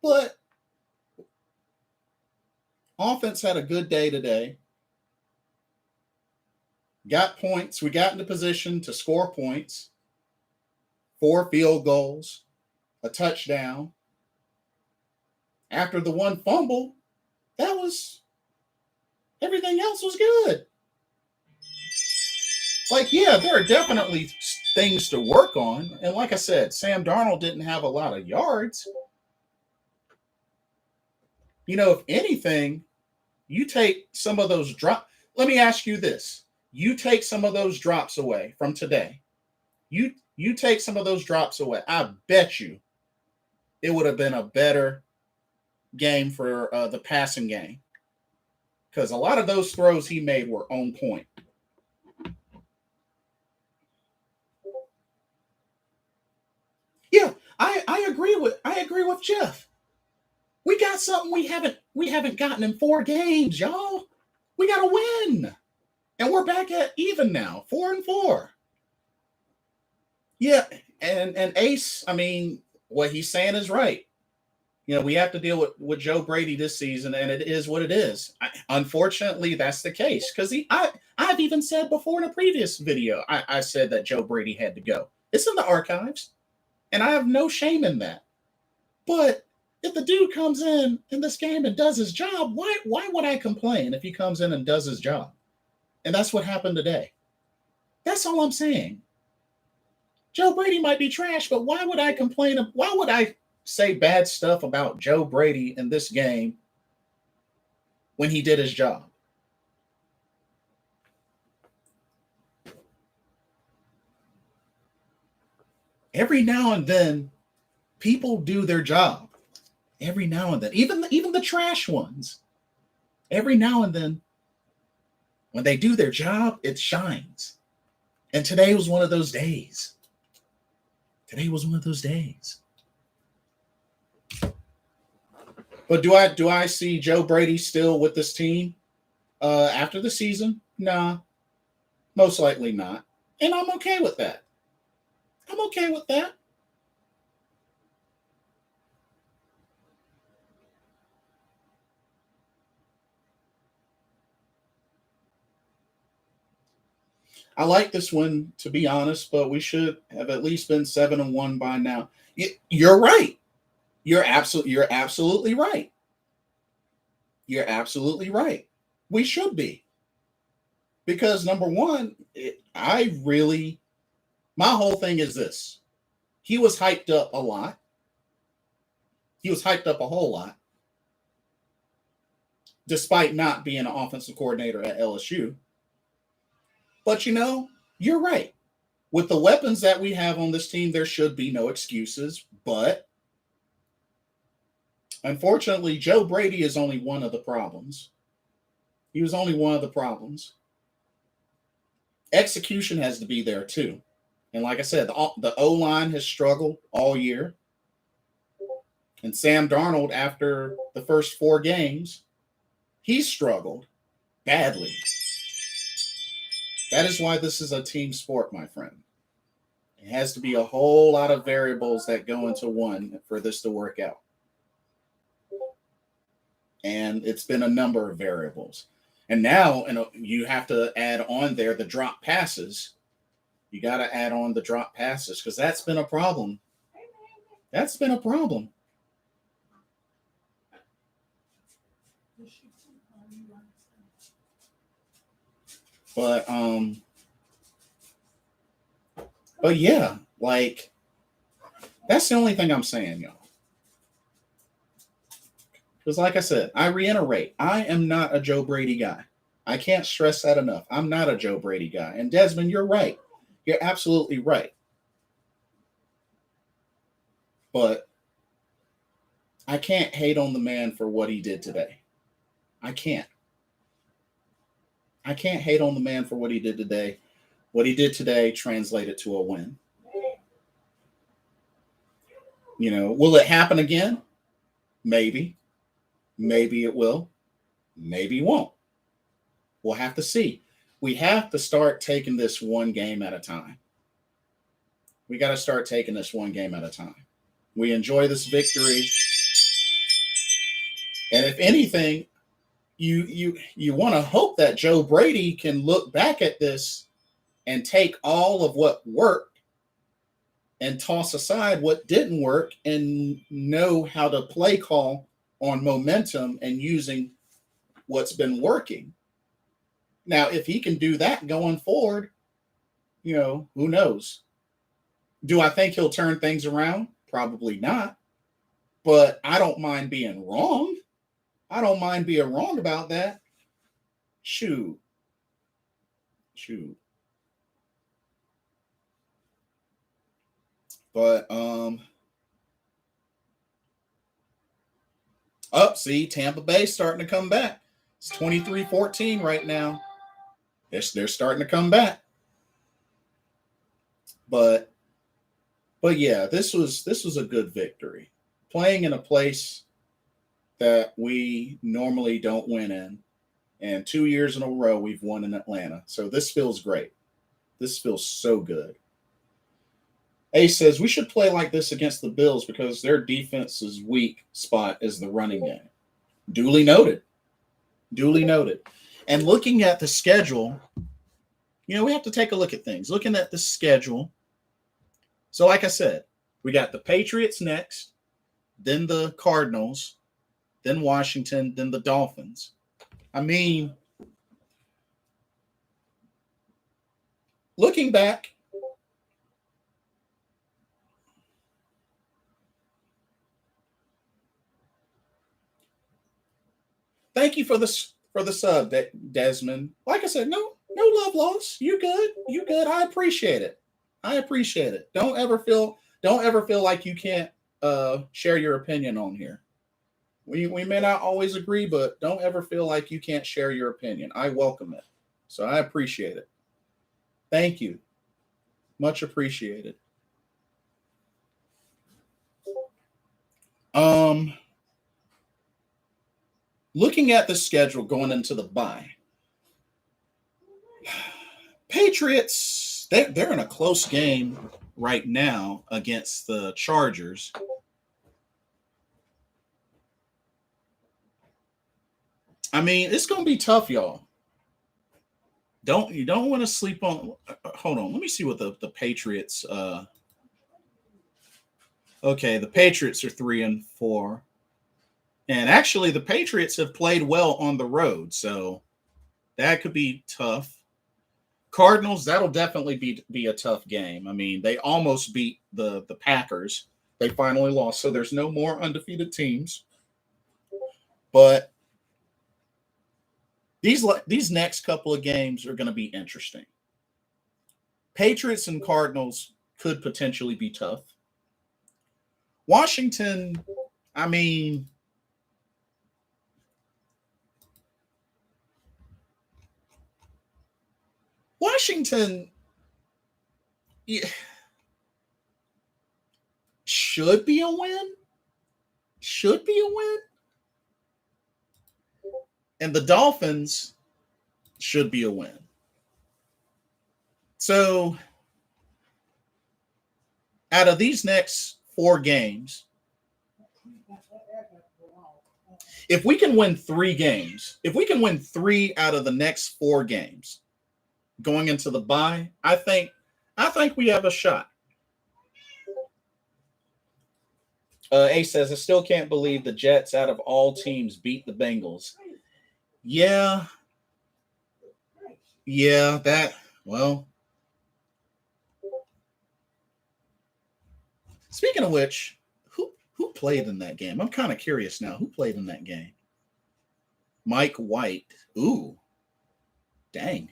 But offense had a good day today. Got points. We got into position to score points. 4 field goals, a touchdown. After the one fumble, everything else was good. Like, yeah, there are definitely things to work on. And like I said, Sam Darnold didn't have a lot of yards. You know, if anything, you take some of those drops. Let me ask you this. You take some of those drops away from today. You take some of those drops away. I bet you it would have been a better game for the passing game. Because a lot of those throws he made were on point. Yeah, I agree with Jeff. We got something we haven't gotten in 4 games, y'all. We got to win. And we're back at even now, 4-4. Yeah, and Ace, I mean, what he's saying is right. You know, we have to deal with Joe Brady this season, and it is what it is. Unfortunately, that's the case. Because I've even said before in a previous video, I said that Joe Brady had to go. It's in the archives, and I have no shame in that. But if the dude comes in this game and does his job, why would I complain if he comes in and does his job? And that's what happened today. That's all I'm saying. Joe Brady might be trash, but why would I complain? Why would I say bad stuff about Joe Brady in this game when he did his job? Every now and then, people do their job. Every now and then, even the trash ones. Every now and then, when they do their job, it shines. And today was one of those days. Today was one of those days. But do I see Joe Brady still with this team after the season? Nah, most likely not. And I'm okay with that. I'm okay with that. I like this one, to be honest, but we should have at least been 7-1 by now. You're right. You're absolutely right. You're absolutely right. We should be. Because number one, my whole thing is this. He was hyped up a lot. He was hyped up a whole lot. despite not being an offensive coordinator at LSU. But you're right. With the weapons that we have on this team, there should be no excuses. But unfortunately, Joe Brady is only one of the problems. He was only one of the problems. Execution has to be there too. And like I said, the O-line has struggled all year. And Sam Darnold, after the first 4 games, he struggled badly. That is why this is a team sport, my friend. It has to be a whole lot of variables that go into one for this to work out. And it's been a number of variables. And now you have to add on there the drop passes. You got to add on the drop passes because that's been a problem. That's been a problem. But yeah, like that's the only thing I'm saying, y'all. Because like I said, I reiterate, I am not a Joe Brady guy. I can't stress that enough. I'm not a Joe Brady guy. And Desmond, you're right. You're absolutely right. But I can't hate on the man for what he did today. I can't. I can't hate on the man for what he did today. What he did today translated to a win. Will it happen again? Maybe. Maybe it will. Maybe it won't. We'll have to see. We have to start taking this one game at a time. We got to start taking this one game at a time. We enjoy this victory. And if anything, you want to hope that Joe Brady can look back at this and take all of what worked and toss aside what didn't work and know how to play call on momentum and using what's been working. Now, if he can do that going forward, who knows? Do I think he'll turn things around? Probably not. But I don't mind being wrong. I don't mind being wrong about that. Shoot. But see, Tampa Bay starting to come back. It's 23-14 right now. They're starting to come back. But yeah, this was a good victory. Playing in a place that we normally don't win in, and 2 years in a row we've won in Atlanta. So this feels great. This feels so good. Ace says we should play like this against the Bills because their defense's weak spot is the running game. Duly noted. And looking at the schedule, we have to take a look at things. Looking at the schedule. So like I said, we got the Patriots next, then the Cardinals, then Washington, then the Dolphins. I mean, looking back, thank you for the sub, Desmond. Like I said, no love lost. You good. I appreciate it. Don't ever feel like you can't share your opinion on here. We may not always agree, but don't ever feel like you can't share your opinion. I welcome it. So I appreciate it. Thank you. Much appreciated. Looking at the schedule going into the bye, Patriots, they're in a close game right now against the Chargers. I mean, it's going to be tough, y'all. You don't want to sleep on. Hold on, let me see what the Patriots. Okay, the Patriots are 3-4. And actually, the Patriots have played well on the road, so that could be tough. Cardinals, that'll definitely be a tough game. I mean, they almost beat the Packers. They finally lost, so there's no more undefeated teams. But These next couple of games are going to be interesting. Patriots and Cardinals could potentially be tough. Washington, I mean, Washington yeah, should be a win. Should be a win. And the Dolphins should be a win. So, out of these next 4 games, if we can win 3 games, if we can win 3 out of the next 4 games going into the bye, I think we have a shot. Ace says, I still can't believe the Jets, out of all teams, beat the Bengals. Yeah, well. Speaking of which, who played in that game? I'm kind of curious now. Who played in that game? Mike White. Ooh, dang.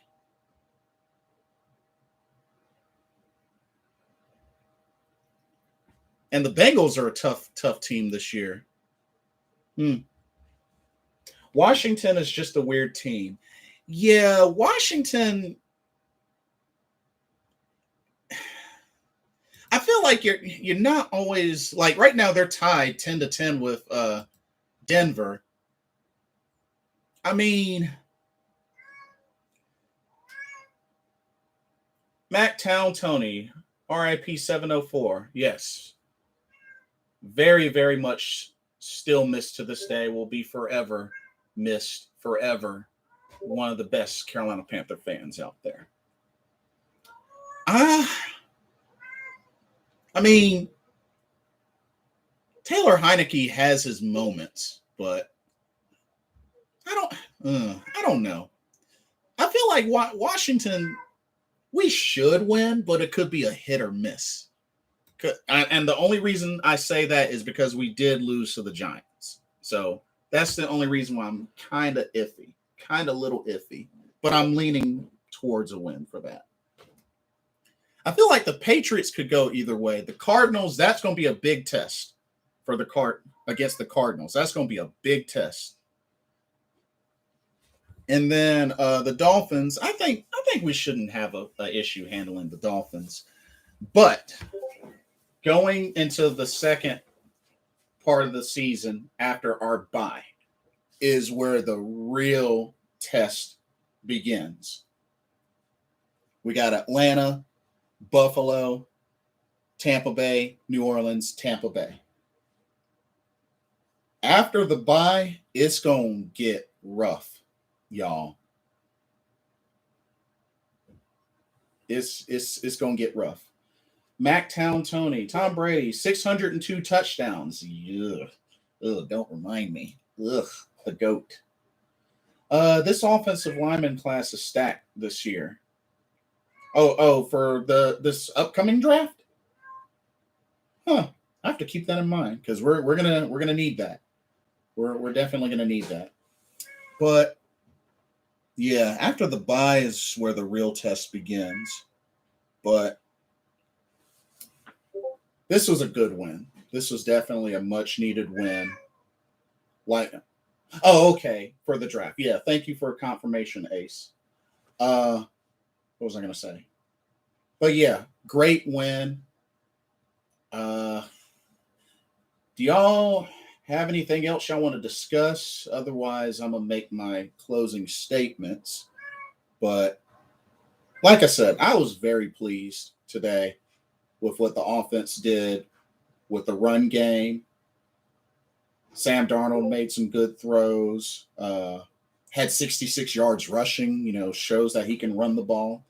And the Bengals are a tough team this year. Washington is just a weird team. Yeah, Washington. I feel like you're not always like right now they're tied 10-10 with Denver. I mean, Mac Town Tony, RIP 704. Yes. Very, very much still missed to this day. Will be forever missed. Forever. One of the best Carolina Panther fans out there. I mean, Taylor Heineke has his moments, but I don't know. I feel like Washington, we should win, but it could be a hit or miss. And the only reason I say that is because we did lose to the Giants. So that's the only reason why I'm kind of iffy, kind of little iffy, but I'm leaning towards a win for that. I feel like the Patriots could go either way. The Cardinals, that's going to be a big test for against the Cardinals. That's going to be a big test. And then the Dolphins, I think we shouldn't have a issue handling the Dolphins. But going into the second part of the season after our bye is where the real test begins. We got Atlanta, Buffalo, Tampa Bay, New Orleans, Tampa Bay. After the bye, it's going to get rough, y'all. It's going to get rough. Mactown Tony, Tom Brady, 602 touchdowns. Ugh, don't remind me. Ugh, the GOAT. This offensive lineman class is stacked this year. Oh, for this upcoming draft? Huh. I have to keep that in mind because we're gonna need that. We're definitely gonna need that. But yeah, after the bye is where the real test begins. But this was a good win. This was definitely a much needed win. Okay, for the draft. Yeah, thank you for confirmation, Ace. What was I going to say? But yeah, great win. Do y'all have anything else y'all want to discuss? Otherwise, I'm going to make my closing statements. But like I said, I was very pleased today with what the offense did with the run game. Sam Darnold made some good throws, had 66 yards rushing, shows that he can run the ball.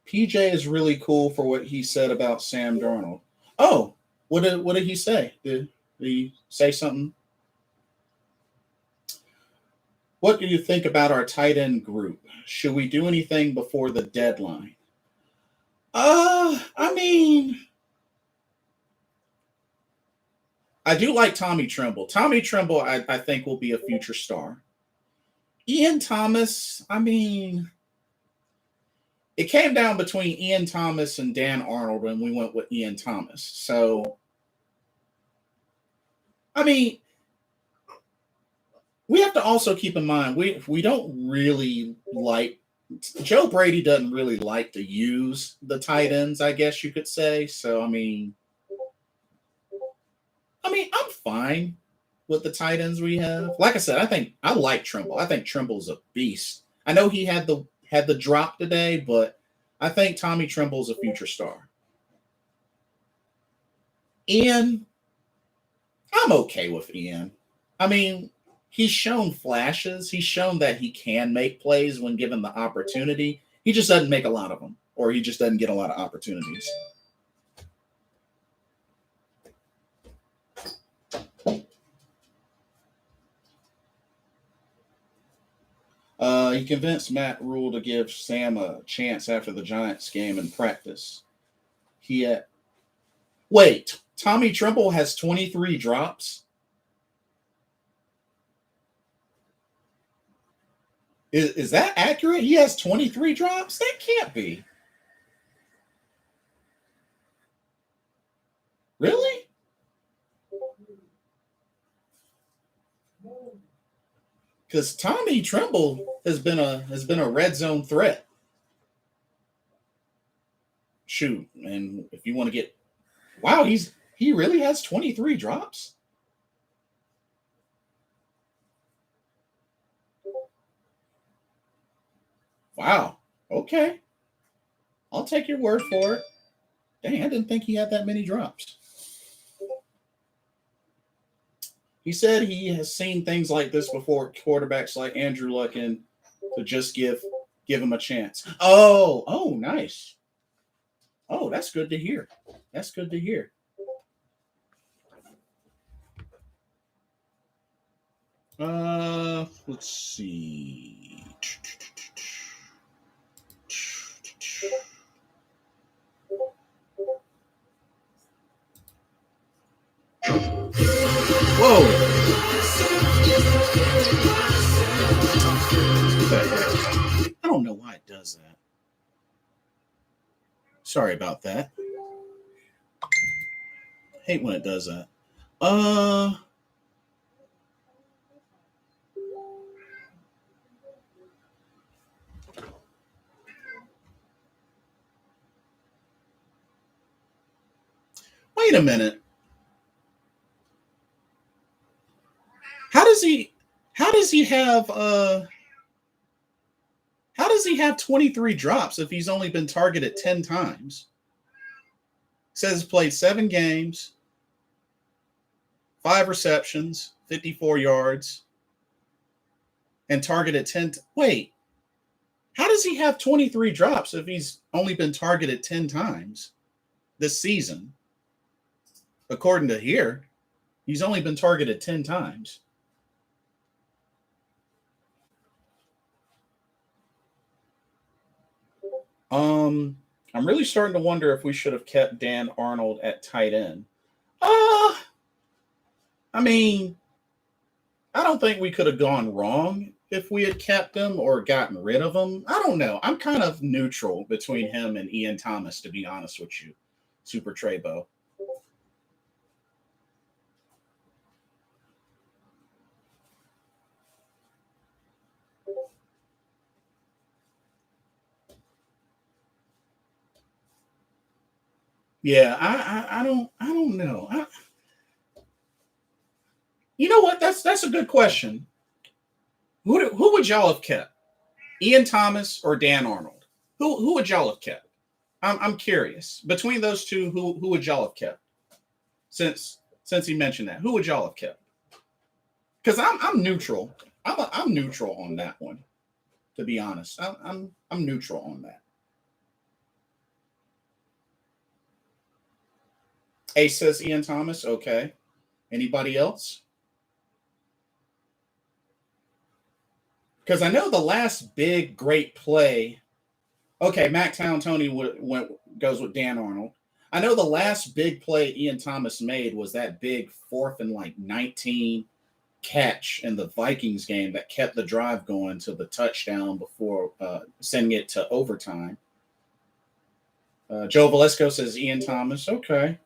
PJ is really cool for what he said about Sam Darnold. Oh, what did he say? Did he say something? What do you think about our tight end group? Should we do anything before the deadline? I mean, I do like Tommy Tremble. Tommy Tremble, I think, will be a future star. Ian Thomas, I mean, it came down between Ian Thomas and Dan Arnold, and we went with Ian Thomas. So, I mean, we have to also keep in mind we don't really like Joe Brady doesn't really like to use the tight ends, I guess you could say. So, I'm fine with the tight ends we have. Like I said, I think I like Trimble. I think Trimble's a beast. I know he had the drop today, but I think Tommy Trimble's a future star. Ian, I'm okay with Ian. I mean, he's shown flashes. He's shown that he can make plays when given the opportunity. He just doesn't make a lot of them, or he just doesn't get a lot of opportunities. He convinced Matt Rule to give Sam a chance after the Giants game in practice. He had, wait, Tommy Tremble has 23 drops? Is that accurate? He has 23 drops? That can't be. Really? Because Tommy Tremble has been a red zone threat. Shoot, and if you want to get, wow, he really has 23 drops. Wow. Okay, I'll take your word for it. Dang, I didn't think he had that many drops. He said he has seen things like this before. Quarterbacks like Andrew Luck and to just give him a chance. Oh, nice. Oh, that's good to hear. That's good to hear. Let's see. Whoa. I don't know why it does that. Sorry about that. Hate when it does that. Uh, Wait a minute. How does he? How does he have? How does he have 23 drops if he's only been targeted 10 times? Says played 7 games, 5 receptions, 54 yards, and targeted 10. Wait, how does he have 23 drops if he's only been targeted 10 times this season? According to here, he's only been targeted 10 times. I'm really starting to wonder if we should have kept Dan Arnold at tight end. Uh, I mean, I don't think we could have gone wrong if we had kept him or gotten rid of him. I don't know. I'm kind of neutral between him and Ian Thomas, to be honest with you, Super Trebo. Yeah, I don't know. You know what? That's a good question. Who would y'all have kept? Ian Thomas or Dan Arnold? Who would y'all have kept? I'm curious. Between those two, who would y'all have kept? Since he mentioned that, who would y'all have kept? Because I'm neutral. I'm neutral on that one. To be honest, I'm neutral on that. Ace says Ian Thomas. Okay. Anybody else? Because I know the last big great play. Okay, Mac Town Tony goes with Dan Arnold. I know the last big play Ian Thomas made was that big 4th and like 19 catch in the Vikings game that kept the drive going to the touchdown before sending it to overtime. Joe Valesco says Ian Thomas. Okay.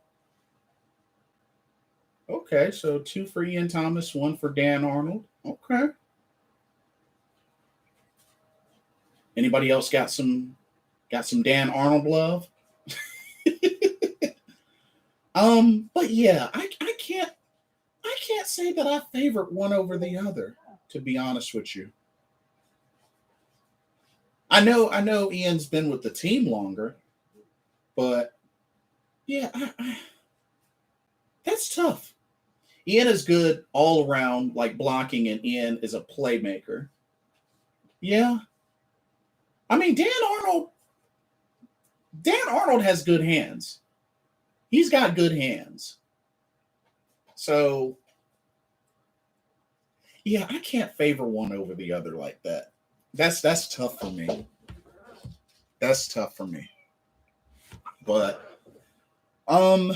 Okay, so 2 for Ian Thomas, 1 for Dan Arnold. Okay. Anybody else got some Dan Arnold love? But yeah, I can't say that I favorite one over the other, to be honest with you. I know Ian's been with the team longer, but yeah, that's tough. Ian is good all around, like blocking, and Ian is a playmaker. Yeah. I mean, Dan Arnold has good hands. He's got good hands. So, yeah, I can't favor one over the other like that. That's tough for me. That's tough for me. But 2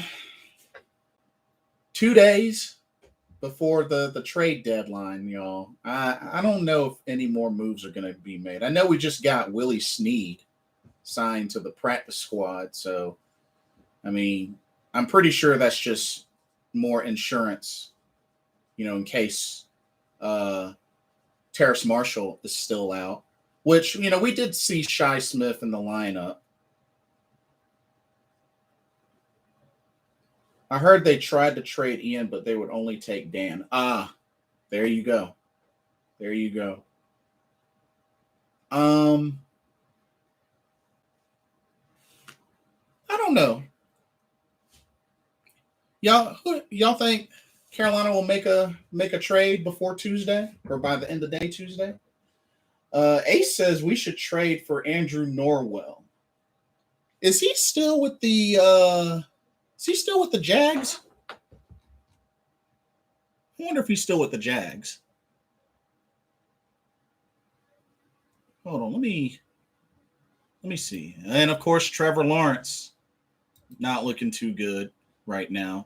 days before the trade deadline, y'all, I don't know if any more moves are going to be made. I know we just got Willie Snead signed to the practice squad, so I mean, I'm pretty sure that's just more insurance, in case Terrace Marshall is still out, which, we did see Shi Smith in the lineup. I heard they tried to trade Ian, but they would only take Dan. There you go. There you go. I don't know. Y'all think Carolina will make a trade before Tuesday or by the end of the day Tuesday? Ace says we should trade for Andrew Norwell. Is he still with the Jags? I wonder if he's still with the Jags. Hold on, let me see. And of course, Trevor Lawrence not looking too good right now.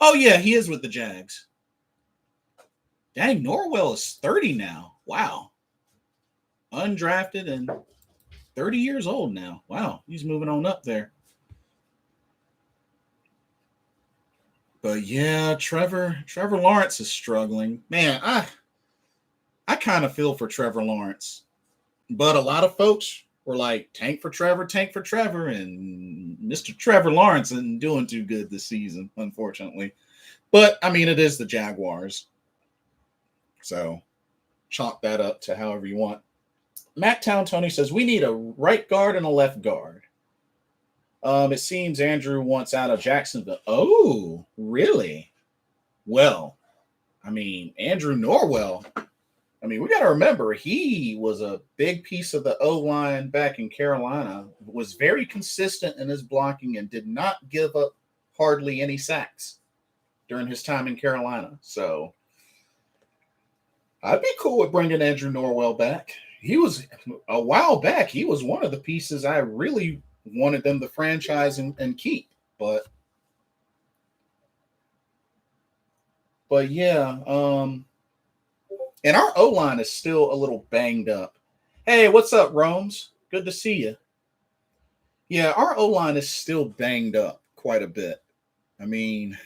Oh yeah, he is with the Jags. Dang, Norwell is 30 now. Wow. Undrafted and 30 years old now. Wow, he's moving on up there. But yeah, Trevor Lawrence is struggling. Man, I kind of feel for Trevor Lawrence. But a lot of folks were like, tank for Trevor, and Mr. Trevor Lawrence isn't doing too good this season, unfortunately. But, I mean, it is the Jaguars. So, chalk that up to however you want. Macktown Tony says, we need a right guard and a left guard. It seems Andrew wants out of Jacksonville. Oh, really? Well, I mean, Andrew Norwell, we got to remember, he was a big piece of the O-line back in Carolina, was very consistent in his blocking, and did not give up hardly any sacks during his time in Carolina. So I'd be cool with bringing Andrew Norwell back. He was, a while back, he was one of the pieces I really wanted them to franchise and keep. But yeah, and our O-line is still a little banged up. Hey, what's up, Romes? Good to see you. Yeah, our O-line is still banged up quite a bit. I mean,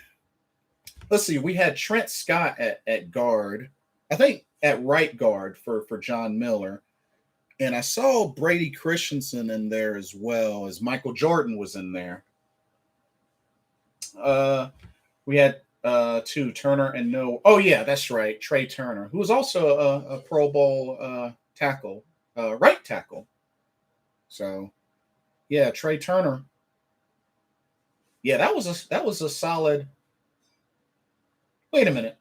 let's see. We had Trent Scott at guard. I think at right guard for John Miller. And I saw Brady Christensen in there as well, as Michael Jordan was in there. We had Turner and no. Oh yeah, that's right, Trey Turner, who was also a Pro Bowl tackle, right tackle. So, yeah, Trey Turner. Yeah, that was a solid. Wait a minute.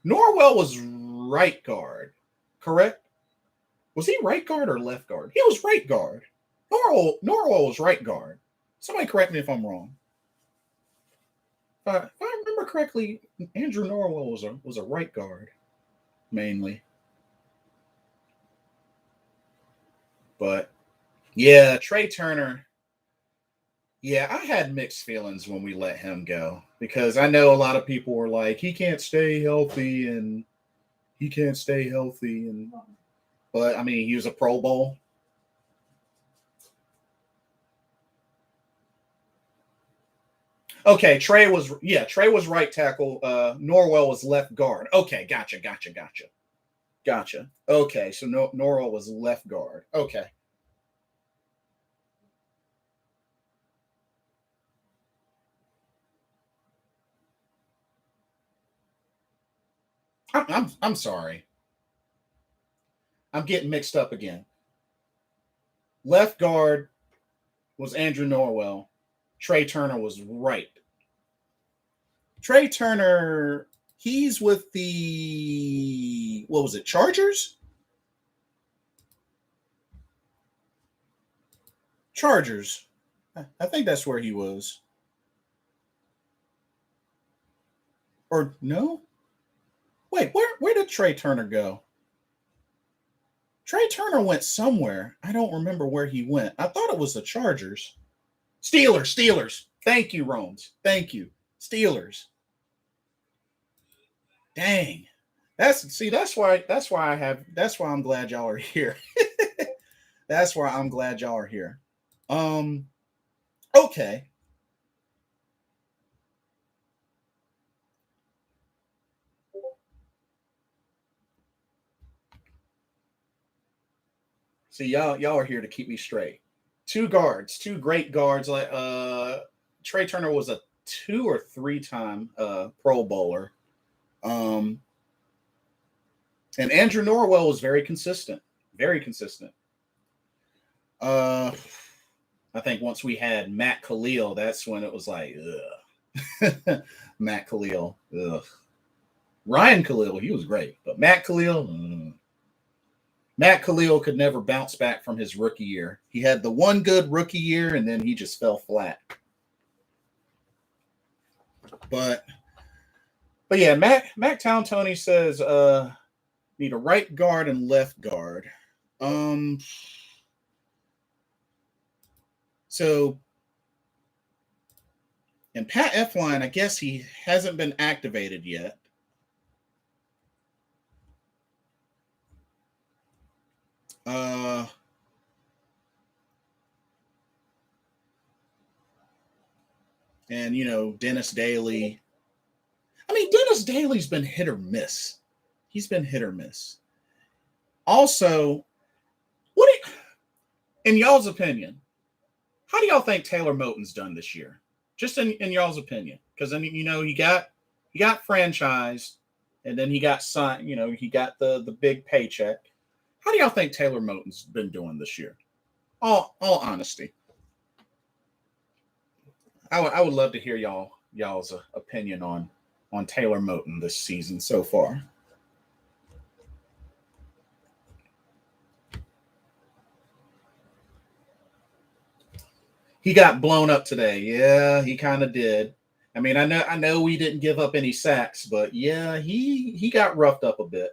Norwell was right guard, correct? Was he right guard or left guard? He was right guard. Norwell was right guard. Somebody correct me if I'm wrong. If I remember correctly, Andrew Norwell was a right guard, mainly. But yeah, Trey Turner. Yeah, I had mixed feelings when we let him go because I know a lot of people were like, he can't stay healthy and he can't stay healthy. But I mean, he was a Pro Bowl. Okay, Trey was right tackle. Norwell was left guard. Okay, gotcha. Okay, so Norwell was left guard. Okay. I'm sorry. I'm getting mixed up again. Left guard was Andrew Norwell. Trey Turner was right. Trey Turner, he's with the what was it, Chargers? Chargers. I think that's where he was. Or no? Wait, where did Trey Turner go? Trey Turner went somewhere. I don't remember where he went. I thought it was the Chargers. Steelers. Thank you, Rones. Thank you. Steelers. Dang. That's why I'm glad y'all are here. That's why I'm glad y'all are here. Okay. See, y'all are here to keep me straight. Two great guards. Like Trey Turner was a 2 or 3 time Pro Bowler. And Andrew Norwell was very consistent. Very consistent. I think once we had Matt Khalil, that's when it was like, ugh. Matt Khalil, ugh. Ryan Khalil, he was great, but Matt Khalil, Matt Khalil could never bounce back from his rookie year. He had the one good rookie year, and then he just fell flat. But yeah, Mac Town Tony says need a right guard and left guard. So and Pat Efline, I guess he hasn't been activated yet. And Dennis Daly. I mean, Dennis Daly's been hit or miss. He's been hit or miss. Also, in y'all's opinion, how do y'all think Taylor Moton's done this year? Just in y'all's opinion, because then he got franchised, and then he got signed. He got the big paycheck. How do y'all think Taylor Moton's been doing this year? All honesty, I would love to hear y'all's opinion on Taylor Moton this season so far. He got blown up today. Yeah, he kind of did. I mean, I know we didn't give up any sacks, but yeah, he got roughed up a bit.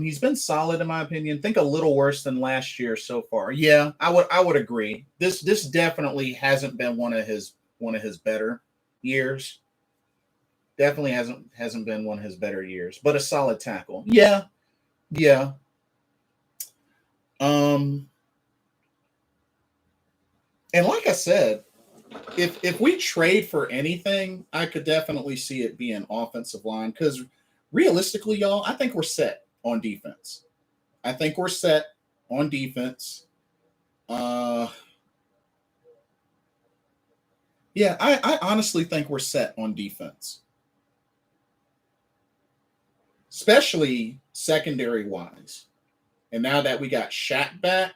He's been solid in my opinion. Think a little worse than last year so far. Yeah, I would agree. This definitely hasn't been one of his better years. Definitely hasn't been one of his better years, but a solid tackle. Yeah. Yeah. And like I said, if we trade for anything, I could definitely see it being offensive line because realistically, y'all, I think we're set on defense. I think we're set on defense. Yeah, I honestly think we're set on defense, especially secondary wise. And now that we got Shaq back,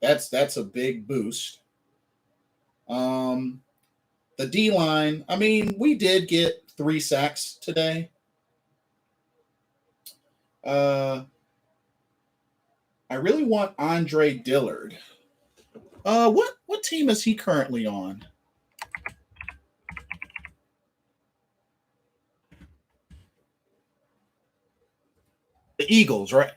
that's a big boost. Um, the D line, I mean, we did get 3 sacks today. I really want Andre Dillard. What team is he currently on? The Eagles, right?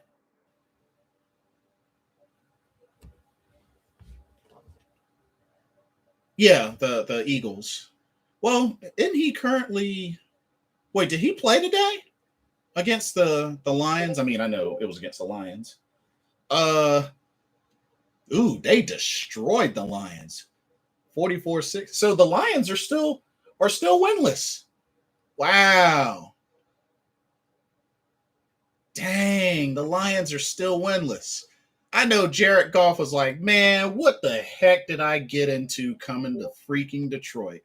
Yeah, the Eagles. Well, isn't he currently? Wait, did he play today against the Lions? I mean, I know it was against the Lions. Uh, they destroyed the Lions, 44-6. So the Lions are still winless. Wow, dang, the Lions are still winless. I know Jared Goff was like, man, what the heck did I get into coming to freaking Detroit?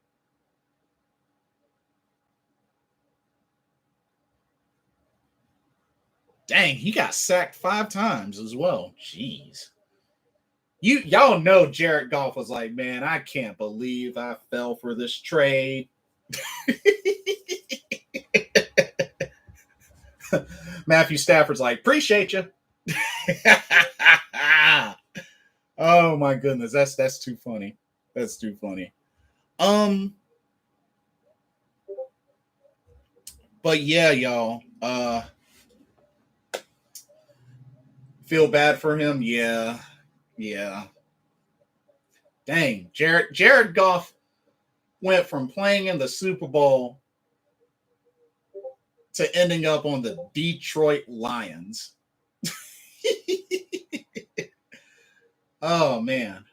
Dang, he got sacked 5 times as well. Jeez. Y'all know Jared Goff was like, man, I can't believe I fell for this trade. Matthew Stafford's like, appreciate you. Oh my goodness, that's too funny. That's too funny. Um, but yeah, y'all. Feel bad for him. Yeah, yeah. Dang, Jared Goff went from playing in the Super Bowl to ending up on the Detroit Lions. Oh man.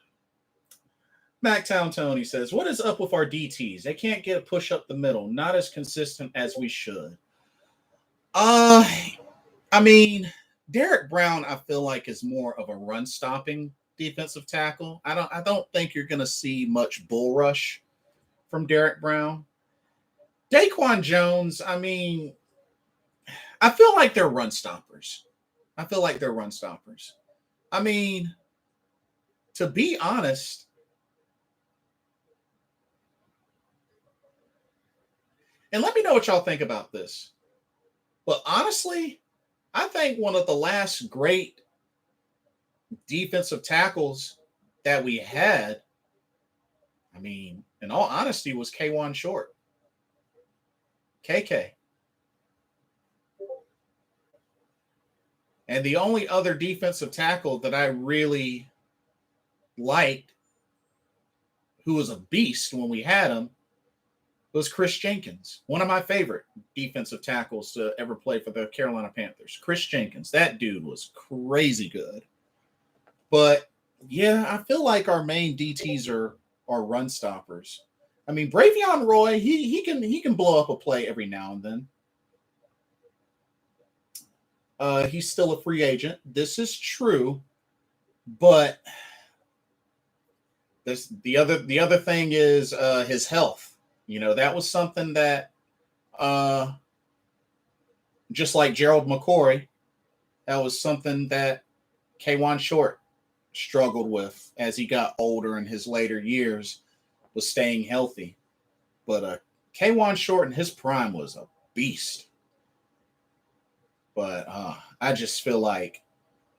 Mactown Tony says, what is up with our DTs? They can't get a push up the middle, not as consistent as we should. Uh I mean, Derek Brown, I feel like, is more of a run stopping defensive tackle. I don't think you're gonna see much bull rush from Derek Brown. Daquan Jones, I mean, I feel like they're run stoppers. I feel like they're run stoppers. I mean, to be honest, and let me know what y'all think about this. But honestly, I think one of the last great defensive tackles that we had, I mean, in all honesty, was K1 Short. KK. And the only other defensive tackle that I really liked, who was a beast when we had him, was Chris Jenkins, one of my favorite defensive tackles to ever play for the Carolina Panthers. Chris Jenkins, that dude was crazy good. But yeah, I feel like our main DTs are run stoppers. I mean, Bravion Roy, he can blow up a play every now and then. He's still a free agent. This is true, but the other thing is his health. You know, that was something that just like Gerald McCoy, that was something that K1 Short struggled with as he got older in his later years, was staying healthy. But K1 Short in his prime was a beast. But I just feel like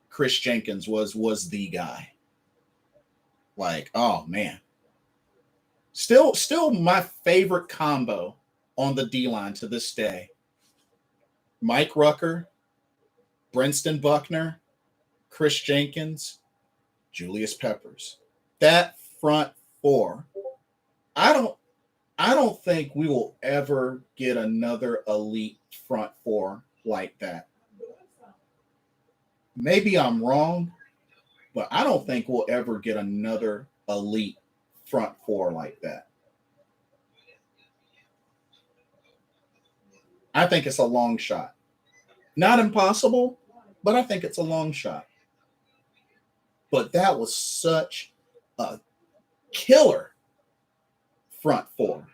Chris Jenkins was the guy. Like, oh man. Still my favorite combo on the D line to this day. Mike Rucker, Brenston Buckner, Chris Jenkins, Julius Peppers. That front four. I don't think we will ever get another elite front four like that. Maybe I'm wrong, but I don't think we'll ever get another elite front four like that. I think it's a long shot. Not impossible, but I think it's a long shot. But that was such a killer front four.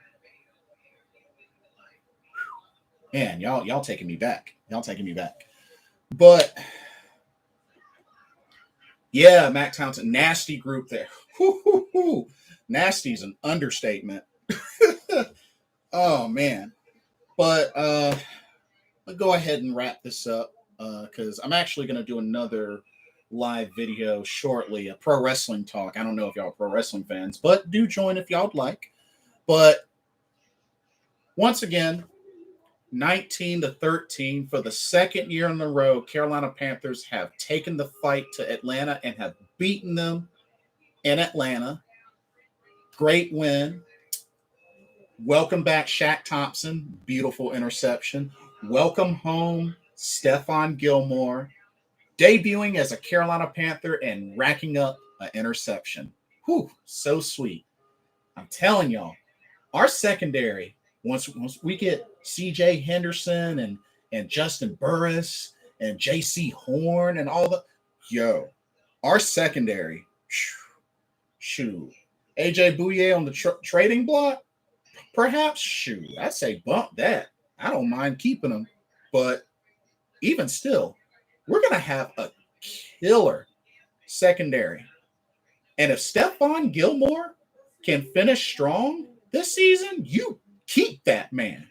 Man, y'all taking me back. Y'all taking me back. But yeah, Mac Townsend, nasty group there. Nasty is an understatement. Oh man. But I'll go ahead and wrap this up because I'm actually going to do another live video shortly, a pro wrestling talk. I don't know if y'all are pro wrestling fans, but do join if y'all would like. But once again, 19-13 for the second year in a row, Carolina Panthers have taken the fight to Atlanta and have beaten them in Atlanta. Great win. Welcome back, Shaq Thompson. Beautiful interception. Welcome home, Stephon Gilmore, debuting as a Carolina Panther and racking up an interception. Whew, so sweet. I'm telling y'all, our secondary, once we get CJ Henderson and Justin Burris and JC Horn and all our secondary, shoot. AJ Bouye on the trading block, perhaps, shoot, I say bump that. I don't mind keeping him. But even still, we're going to have a killer secondary. And if Stephon Gilmore can finish strong this season, you keep that man.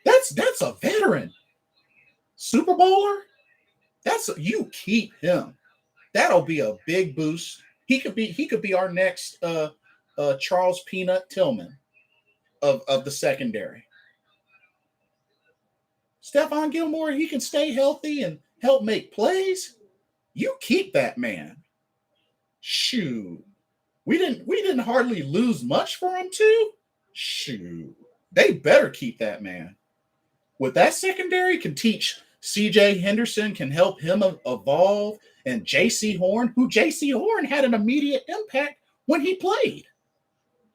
That's a veteran. Super Bowler, you keep him. That'll be a big boost. He could be our next Charles Peanut Tillman of the secondary. Stephon Gilmore, he can stay healthy and help make plays. You keep that man. Shoot. We didn't hardly lose much for him too. Shoot. They better keep that man. With that secondary can teach CJ Henderson, can help him evolve, and JC Horn had an immediate impact when he played.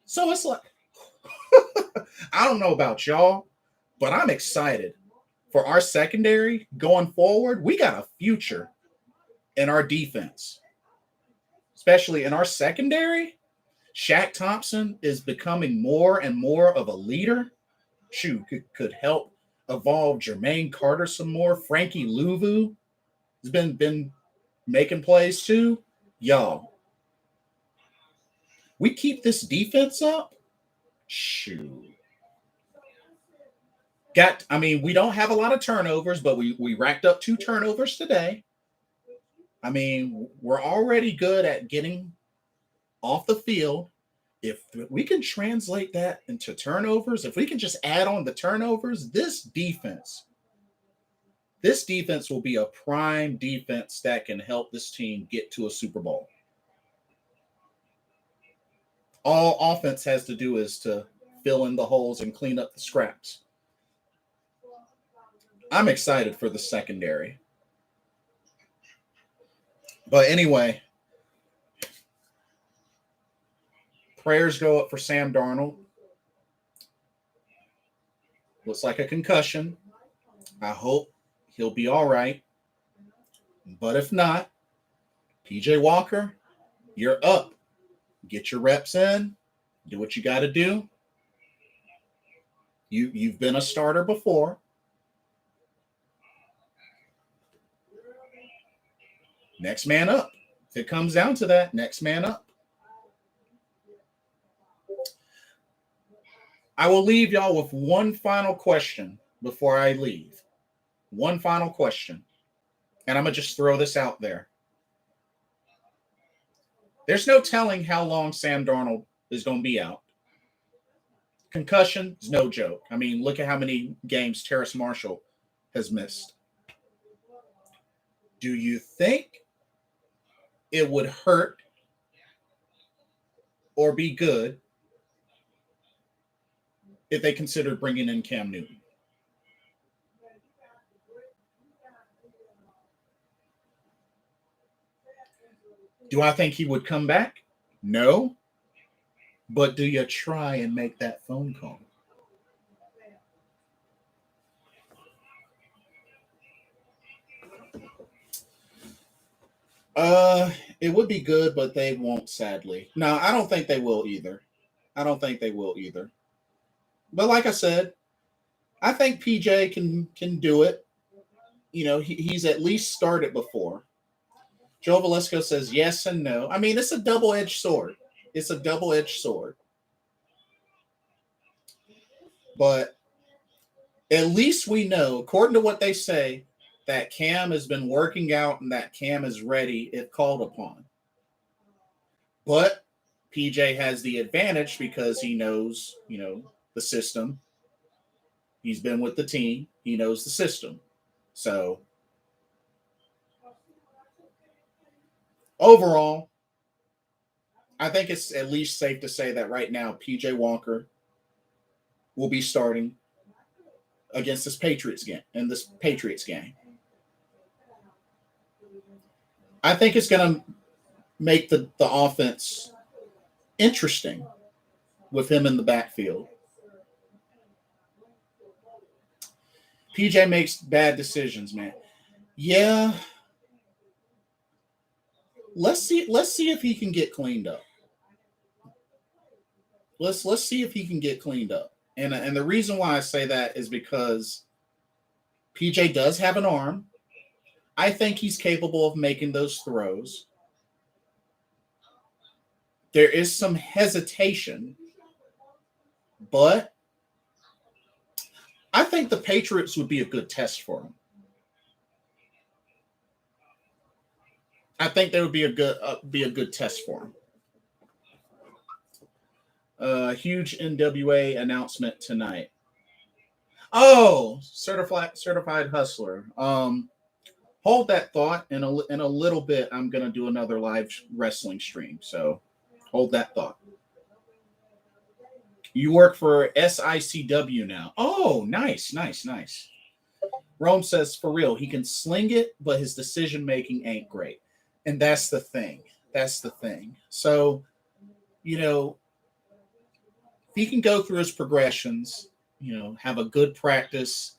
So it's like, I don't know about y'all, but I'm excited for our secondary going forward. We got a future in our defense, especially in our secondary. Shaq Thompson is becoming more and more of a leader. Shoot, could help evolve Jermaine Carter some more. Frankie Louvu has been making plays too. Y'all, we keep this defense up. Shoot. We don't have a lot of turnovers, but we racked up 2 turnovers today. I mean, we're already good at getting off the field. If we can translate that into turnovers, if we can just add on the turnovers, this defense will be a prime defense that can help this team get to a Super Bowl. All offense has to do is to fill in the holes and clean up the scraps. I'm excited for the secondary. But anyway, prayers go up for Sam Darnold. Looks like a concussion. I hope he'll be all right. But if not, PJ Walker, you're up. Get your reps in. Do what you got to do. You've been a starter before. Next man up. If it comes down to that, next man up. I will leave y'all with one final question before I leave. One final question. And I'm going to just throw this out there. There's no telling how long Sam Darnold is going to be out. Concussion is no joke. I mean, look at how many games Terrace Marshall has missed. Do you think it would hurt or be good if they considered bringing in Cam Newton? Do I think he would come back? No. But do you try and make that phone call? It would be good, but they won't, sadly. No, I don't think they will either. But like I said, I think PJ can do it. You know, he's at least started before. Joe Velasco says yes and no. I mean, it's a double-edged sword. But at least we know, according to what they say, that Cam has been working out and that Cam is ready if called upon. But PJ has the advantage because he knows, the system. He's been with the team. He knows the system. So overall, I think it's at least safe to say that right now, PJ Walker will be starting against this Patriots game in this Patriots game. I think it's going to make the offense interesting with him in the backfield. PJ makes bad decisions, man. Yeah. Let's see if he can get cleaned up. Let's see if he can get cleaned up. And the reason why I say that is because PJ does have an arm. I think he's capable of making those throws. There is some hesitation, but I think the Patriots would be a good test for him. I think there would be a good test for him. Huge NWA announcement tonight. Oh, certified hustler. Hold that thought. In a little bit, I'm gonna do another live wrestling stream. So hold that thought. You work for SICW now. Oh, nice. Rome says, for real, he can sling it, but his decision making ain't great. And that's the thing. So, if he can go through his progressions, have a good practice,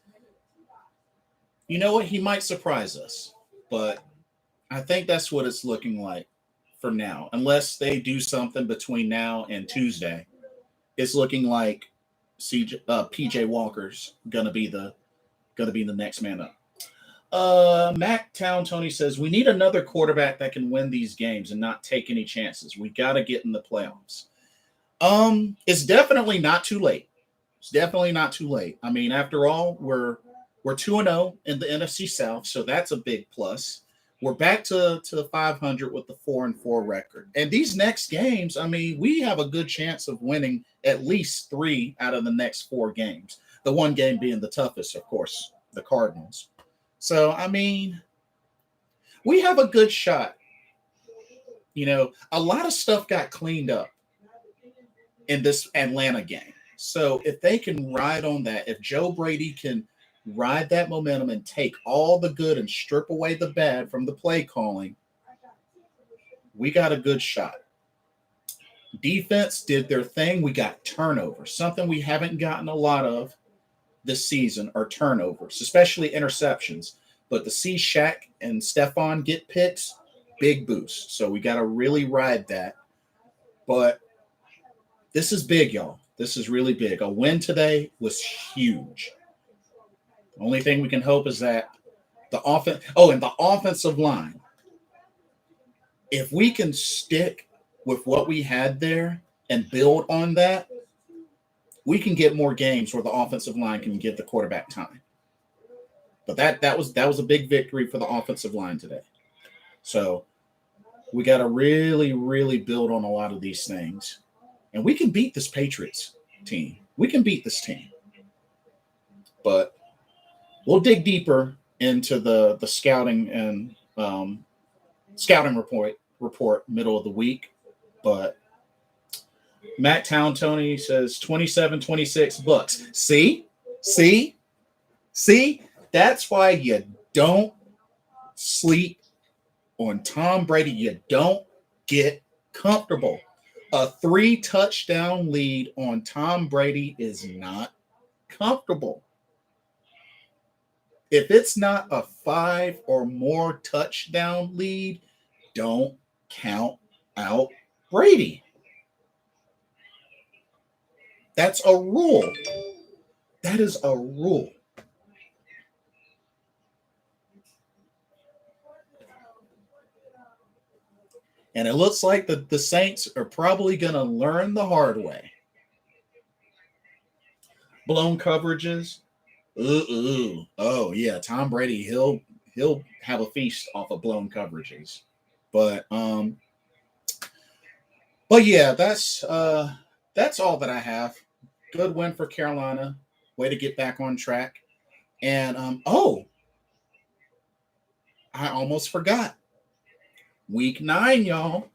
you know what? He might surprise us. But I think that's what it's looking like for now. Unless they do something between now and Tuesday, it's looking like PJ Walker's gonna be the next man up. Mac Town Tony says we need another quarterback that can win these games and not take any chances. We got to get in the playoffs. It's definitely not too late. I mean, after all, we're 2-0 in the NFC South, so that's a big plus. We're back to 500 with the 4-4 record. And these next games, I mean, we have a good chance of winning at least 3 out of the next 4 games. The one game being the toughest, of course, the Cardinals. So, I mean, we have a good shot. A lot of stuff got cleaned up in this Atlanta game. So, if they can ride on that, if Joe Brady can ride that momentum and take all the good and strip away the bad from the play calling, we got a good shot. Defense did their thing. We got turnovers, something we haven't gotten a lot of this season are turnovers, especially interceptions. But to see Shaq and Stephon get picks, big boost. So we got to really ride that. But this is big, y'all. This is really big. A win today was huge. The only thing we can hope is that the offense. Oh, and the offensive line. If we can stick with what we had there and build on that, we can get more games where the offensive line can give the quarterback time. But that was a big victory for the offensive line today. So we got to really, really build on a lot of these things. And we can beat this Patriots team. We can beat this team. But we'll dig deeper into the scouting and scouting report middle of the week. But Matt Town Tony says 27-26 Bucks. See? That's why you don't sleep on Tom Brady. You don't get comfortable. A 3-touchdown lead on Tom Brady is not comfortable. If it's not a 5 or more touchdown lead, don't count out Brady. That's a rule. That is a rule. And it looks like the Saints are probably going to learn the hard way. Blown coverages. Oh, yeah. Tom Brady, he'll have a feast off of blown coverages. But yeah, that's all that I have. Good win for Carolina. Way to get back on track. And I almost forgot. Week 9, y'all.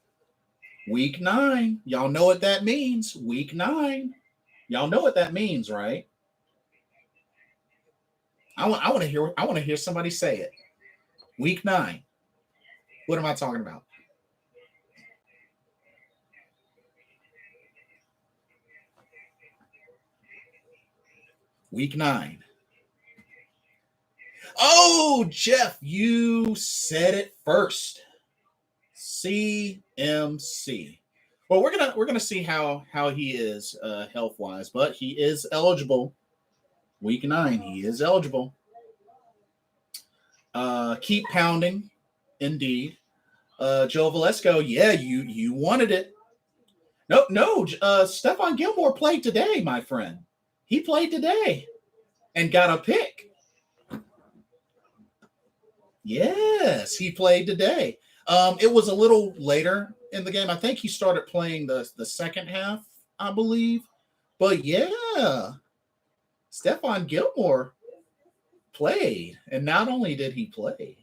Week 9. Y'all know what that means. Week 9. Y'all know what that means, right? I want to hear somebody say it. Week 9. What am I talking about? Week 9. Oh, Jeff, you said it first. CMC. Well, we're gonna see how he is health wise, but he is eligible. Week 9, he is eligible. Keep pounding, indeed. Joe Valesco, yeah, you wanted it. No, Stephon Gilmore played today, my friend. He played today and got a pick. Yes, he played today. It was a little later in the game. I think he started playing the second half, I believe. But yeah, Stephon Gilmore played. And not only did he play,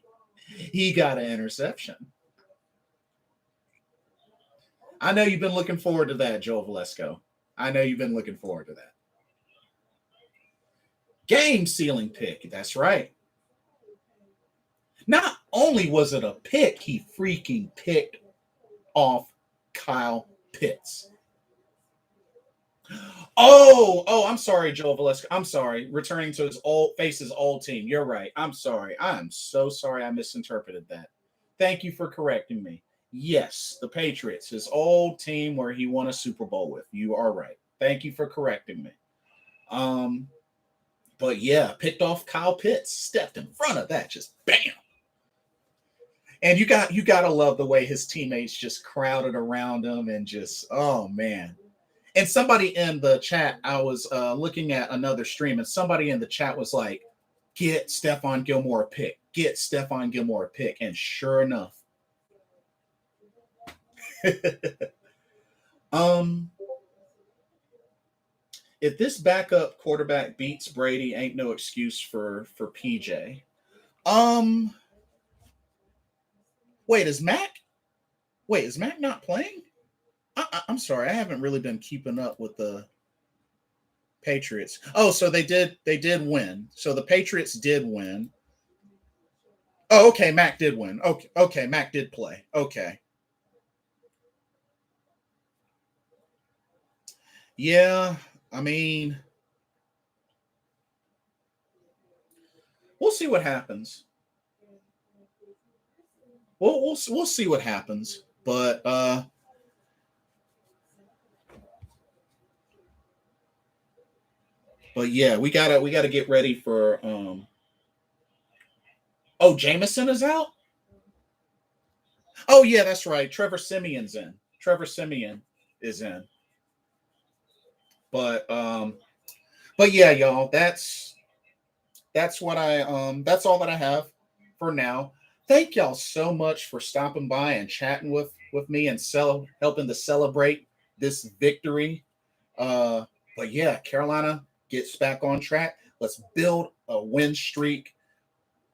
he got an interception. I know you've been looking forward to that, Joel Valesco. I know you've been looking forward to that. Game sealing pick. That's right. Not only was it a pick, he freaking picked off Kyle Pitts. Oh, I'm sorry, Joel Valesco. I'm sorry. Returning to his old team. You're right. I'm sorry. I'm so sorry I misinterpreted that. Thank you for correcting me. Yes, the Patriots, his old team where he won a Super Bowl with. You are right. Thank you for correcting me. But yeah, picked off Kyle Pitts, stepped in front of that, just bam. And you gotta love the way his teammates just crowded around him and just, oh man. And somebody in the chat, I was looking at another stream, and somebody in the chat was like, "Get Stephon Gilmore a pick. Get Stephon Gilmore a pick." And sure enough, if this backup quarterback beats Brady, ain't no excuse for PJ. Wait, is Mac not playing? I'm sorry, I haven't really been keeping up with the Patriots. Oh, so they did win. So the Patriots did win. Oh, okay, Mac did win. Okay, Mac did play. Okay. Yeah, I mean, we'll see what happens. We'll see what happens, but yeah, we gotta get ready for Oh, Jameson is out? Oh yeah, that's right. Trevor Siemian's in. Trevor Siemian is in. But yeah, y'all, that's what that's all that I have for now. Thank y'all so much for stopping by and chatting with me and helping to celebrate this victory. But yeah, Carolina gets back on track. Let's build a win streak.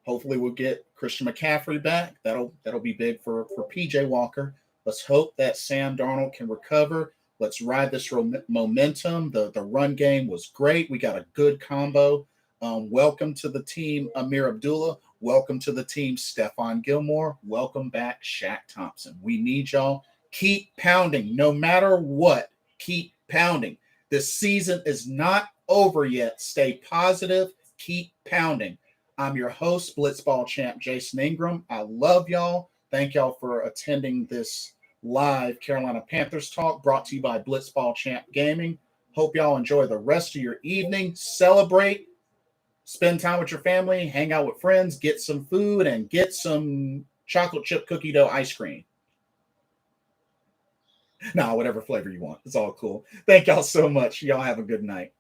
Hopefully we'll get Christian McCaffrey back. That'll be big for PJ Walker. Let's hope that Sam Darnold can recover. Let's ride this momentum. The run game was great. We got a good combo. Welcome to the team, Amir Abdullah. Welcome to the team, Stephon Gilmore. Welcome back, Shaq Thompson. We need y'all. Keep pounding. No matter what, keep pounding. The season is not over yet. Stay positive. Keep pounding. I'm your host, Blitzball Champ Jason Ingram. I love y'all. Thank y'all for attending this live Carolina Panthers talk brought to you by Blitzball Champ Gaming. Hope y'all enjoy the rest of your evening. Celebrate. Spend time with your family. Hang out with friends. Get some food and get some chocolate chip cookie dough ice cream. Nah, whatever flavor you want. It's all cool. Thank y'all so much. Y'all have a good night.